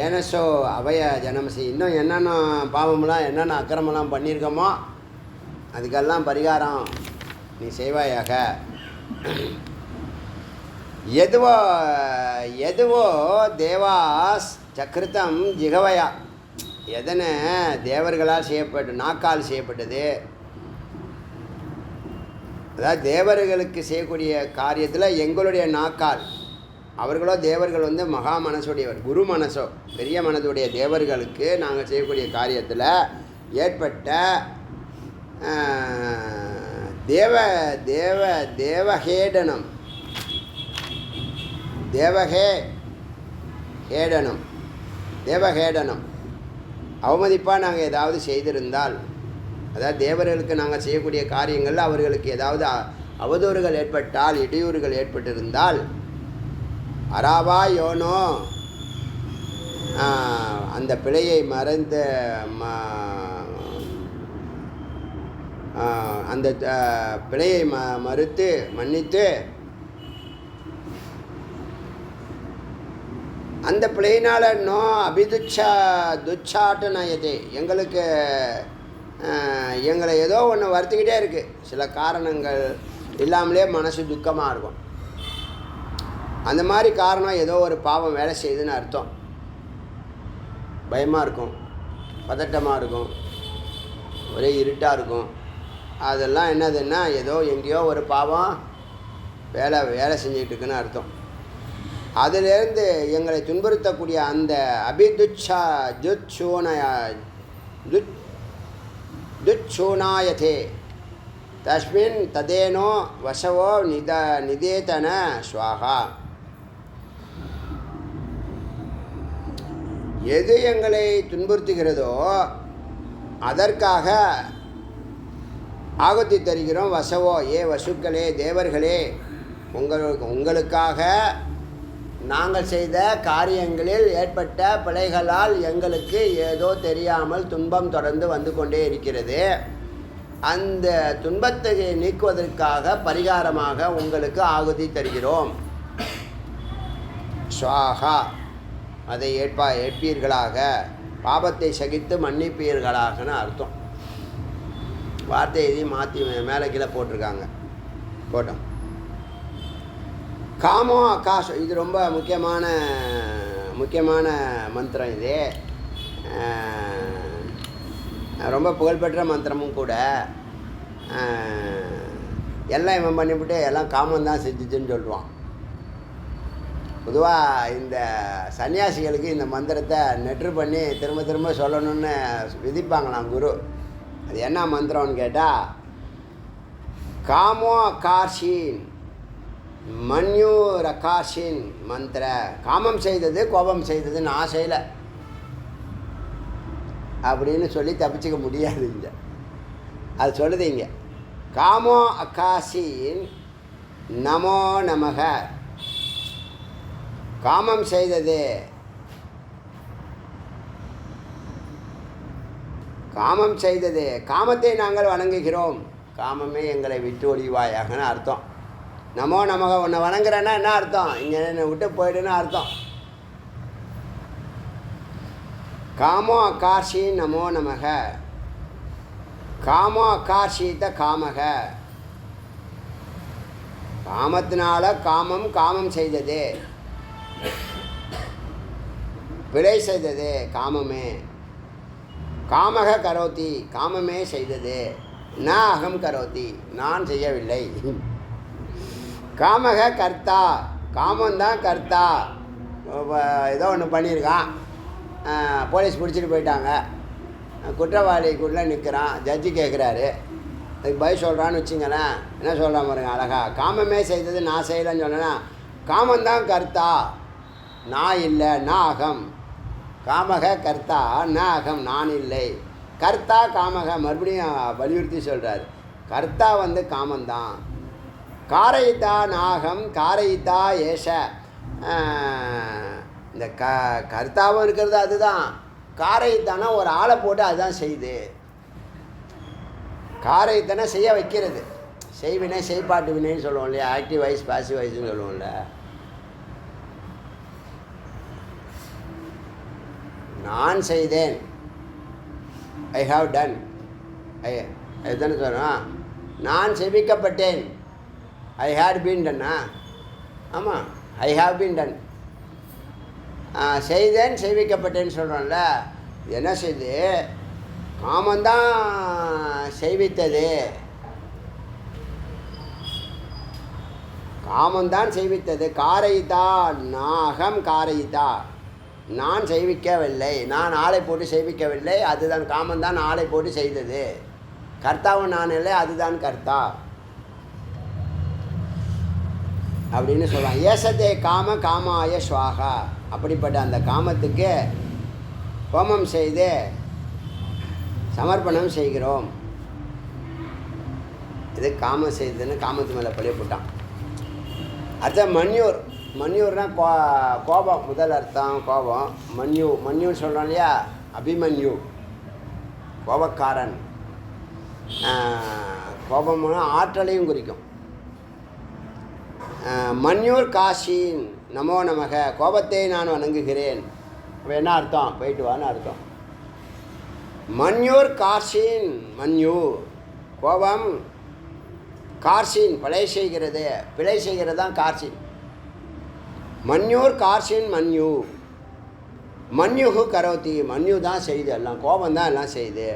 S1: ஏனசோ அபய ஜனமசி. இன்னும் என்னென்ன பாவமெல்லாம் என்னென்ன அக்கிரமெல்லாம் பண்ணியிருக்கோமோ அதுக்கெல்லாம் பரிகாரம் நீ செய்வாயாக. எதுவோ எதுவோ தேவாஸ் சக்கிருத்தம் ஜிகவயா. எதனை தேவர்களால் நாக்கால் செய்யப்பட்டது. அதாவது தேவர்களுக்கு செய்யக்கூடிய காரியத்தில் எங்களுடைய நாக்கால், அவர்களோ தேவர்கள் மகா மனசுடையவர், குரு மனசோ பெரிய மனதுடைய தேவர்களுக்கு நாங்கள் செய்யக்கூடிய காரியத்தில் ஏற்பட்ட தேவஹேடனம் தேவஹேடனம் அவமதிப்பாக நாங்கள் ஏதாவது செய்திருந்தால், அதாவது தேவர்களுக்கு நாங்கள் செய்யக்கூடிய காரியங்களில் அவர்களுக்கு ஏதாவது அவதூறுகள் ஏற்பட்டால், இடையூறுகள் ஏற்பட்டிருந்தால், அராவா யோனோ அந்த பிழையை மறந்து அந்த பிழையை மறுத்து மன்னித்து அந்த பிழையினால் துச்சாட்டனயதே எங்களுக்கு எங்களை ஏதோ ஒன்று வருத்திக்கிட்டே இருக்குது. சில காரணங்கள் இல்லாமலே மனசு துக்கமாக இருக்கும். அந்த மாதிரி காரணம் ஏதோ ஒரு பாவம் வேலை செய்யுதுன்னு அர்த்தம். பயமாக இருக்கும், பதட்டமாக இருக்கும், ஒரே இருட்டாக இருக்கும். அதெல்லாம் என்னதுன்னா ஏதோ எங்கேயோ ஒரு பாவம் வேலை செஞ்சுக்கிட்டு இருக்குன்னு அர்த்தம். அதிலேருந்து எங்களை துன்புறுத்தக்கூடிய அந்த துச்சூனாயதே தஸ்மின் ததேனோ வசவோ நிதேதன ஸ்வாகா. எது எங்களை துன்புறுத்துகிறதோ அதற்காக ஆகுதி தருகிறோம். வசவோ வசுக்களே தேவர்களே, உங்களுக்காக நாங்கள் செய்த காரியங்களில் ஏற்பட்ட பிழைகளால் எங்களுக்கு ஏதோ தெரியாமல் துன்பம் தொடர்ந்து வந்து கொண்டே இருக்கிறது. அந்த துன்பத்தை நீக்குவதற்காக பரிகாரமாக உங்களுக்கு ஆகுதி தருகிறோம். ஸ்வாகா, அதை ஏற்பீர்களாக, பாபத்தை சகித்து மன்னிப்பீர்களாகன்னு அர்த்தம். வார்த்தை எதையும் மாற்றி மேலே கீழே போட்டிருக்காங்க. போட்டோம். காமோ ஆகாஷம், இது ரொம்ப முக்கியமான மந்திரம். இது ரொம்ப புகழ்பெற்ற மந்திரமும் கூட. எல்லாம் இவன் பண்ணிவிட்டு எல்லாம் காமந்தான் செஞ்சுச்சுன்னு சொல்லுவான். பொதுவாக இந்த சன்னியாசிகளுக்கு இந்த மந்திரத்தை நெற்று பண்ணி திரும்ப திரும்ப சொல்லணும்னு விதிப்பாங்களாம் குரு. அது என்ன மந்திரம்னு கேட்டால், காமோ அகாஷின் மன்யூ ரகாஷின் மந்திர. காமம் செய்தது கோபம் செய்ததுன்னு ஆசையில் அப்படின்னு சொல்லி தப்பிச்சுக்க முடியாது. இங்கே அது சொல்லுது. இங்கே காமோ அகாஷின் நமோ நமக. காமம் செய்தது, காமத்தை நாங்கள் வணங்குகிறோம், காமமே எங்களை விட்டு ஒழிவாயாகன்னு அர்த்தம். நமோ நமக, உன்னை வணங்குறேன்னா என்ன அர்த்தம்? இங்கே என்னை விட்டு போயிடுன்னு அர்த்தம். காமோ அகாஷி நமோ நமக. காமோ அகாஷித்த காமக. காமத்தினால காமம் செய்தது, பிழை செய்தது காமமே. காமக கரோதி, காமமே செய்தது. ந அகம் கரோதி, நான் செய்யவில்லை. காமக கர்த்தா, காமந்தான் கர்த்தா. ஏதோ ஒன்று பண்ணியிருக்கான், போலீஸ் பிடிச்சிட்டு போயிட்டாங்க, குற்றவாளிக்குள்ளே நிற்கிறான், ஜட்ஜி கேட்குறாரு, அதுக்கு பதில் சொல்கிறான்னு வச்சுங்களேன். என்ன சொல்கிறான் பாருங்க அழகா, காமமே செய்தது நான் செய்யலைன்னு சொன்னேன்னா, காமந்தான் கர்த்தா, நான் இல்லை, நான் அகம். காமக கர்த்தா நான் அகம், நான் இல்லை. கர்த்தா காமக மறுபடியும் வலியுறுத்தி சொல்கிறார். கர்த்தா வந்து காமந்தான். காரயித்தா நாகம் காரயித்தா ஏஷ. இந்த கர்த்தாவும் இருக்கிறது அதுதான். காரயித்தானா ஒரு ஆளை போட்டு அதுதான் செய்யுது. காரயித்தனை செய்ய வைக்கிறது. செய்வினை செய்பாட்டு வினைன்னு சொல்லுவோம் இல்லையா, ஆக்டிவ் வைஸ் பாசிவ் வைஸ்ன்னு சொல்லுவோம்ல. நான் செய்தேன், ஐ ஹாவ் டன். அதுதானே சொல்கிறோம். நான் செபிக்கப்பட்டேன், ஐ ஹேட் பீன் டன்னா. ஆமாம், ஐ ஹாவ் பீன் டன். செய்தேன் செய்விக்கப்பட்டேன்னு சொல்கிறோம்ல. என்ன செய்து காமந்தான் செய்வித்தது, காமந்தான் செய்வித்தது. காரயித்தா நாகம் காரயித்தா, நான் செய்விக்கவில்லை, நான் ஆளை போட்டு செய்விக்கவில்லை, அதுதான் காமந்தான் ஆளை போட்டு செய்தது. கர்த்தாவும் நான் இல்லை, அதுதான் கர்த்தா அப்படின்னு சொல்கிறான். ஏசத்தே காம காமாய ஸ்வாகா. அப்படிப்பட்ட அந்த காமத்துக்கு ஹோமம் செய்து சமர்ப்பணம் செய்கிறோம். இது காமம் செய்ததுன்னு காமத்து மேலே பழிய போட்டான். அடுத்த மன்யூர். மன்யூர்னால் கோபம், முதல் அர்த்தம் கோபம். மன்யூன்னு சொல்கிறோம் இல்லையா, அபிமன்யு கோபக்காரன். கோபம்னா ஆற்றலையும் குறிக்கும். மன்யூர் காஷின் நமோ நமக, கோபத்தை நான் வணங்குகிறேன். அப்போ என்ன அர்த்தம், போயிட்டு வான்னு அர்த்தம். மன்யூர் காஷின், மன்யூ கோபம், கார்ஷின் பிழை செய்கிறது, பிழை செய்கிறது தான் கார்ஷின். மன்யூர் கார்ஷின் மன்யூ, மன்யுகு கரோதி, மன்யூ தான் செய்து எல்லாம், கோபம் தான் எல்லாம் செய்து.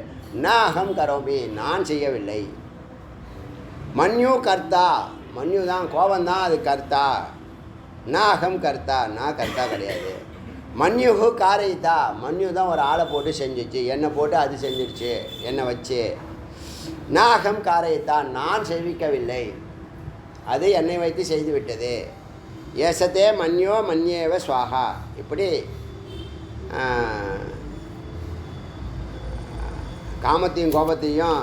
S1: ந அகம் கரோமி, நான் செய்யவில்லை. மன்யூ கர்த்தா, மன்யூ தான், கோபந்தான் அது கர்த்தா. ந அகம் கர்த்தா, நான் கர்த்தா கிடையாது. மன்யுகு காரயித்தா, மன்யூ தான் ஒரு ஆளை போட்டு செஞ்சிச்சு, என்னை போட்டு அது செஞ்சிருச்சு, என்னை வச்சு. ந அகம் காரயித்தா, நான் செய்விக்கவில்லை, அது என்னை வைத்து செய்து விட்டது. ஏசத்தே மன்யோ மன்யேவ ஸ்வாகா. இப்படி காமத்தையும் கோபத்தையும்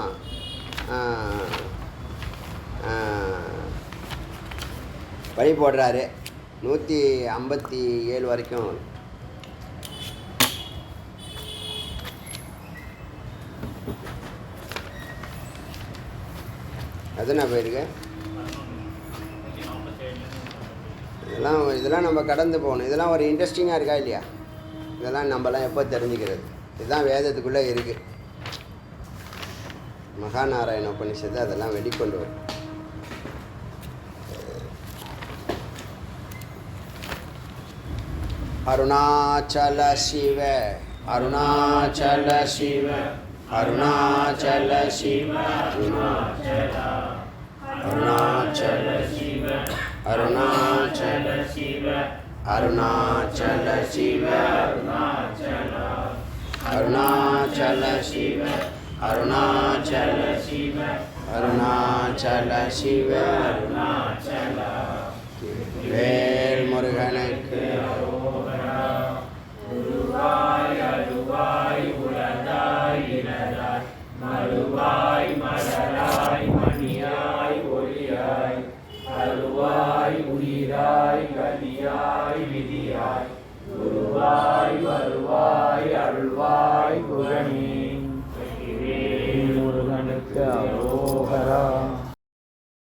S1: வழி போடுறாரு. 157 வரைக்கும். அது நான் போயிருக்கேன். இதெல்லாம் நம்ம கடந்து போகணும். இதெல்லாம் ஒரு இன்ட்ரெஸ்டிங்காக இருக்கா இல்லையா? இதெல்லாம் நம்மலாம் எப்போ தெரிஞ்சுக்கிறது? இதுதான் வேதத்துக்குள்ளே இருக்குது. மகாநாராயண உபனிஷத்து அதெல்லாம் வெளிக்கொண்டு வரும். அருணாச்சல சிவ அருணாச்சல சிவ அருணாச்சல சிவ அருணாச்சல சிவ அருணாச்சல சிவ அருணாச்சல சிவ அருணாச்சல சிவ அருணாச்சல சிவ அருணாச்சல சிவ வேல் முருகனுக்கு
S2: அருவாய் உலதாய் இலதாய் மறுவாய் மலராய் மணியாய் ஒளியாய் அருவாய் உயிராய் கதியாய் விதியாய்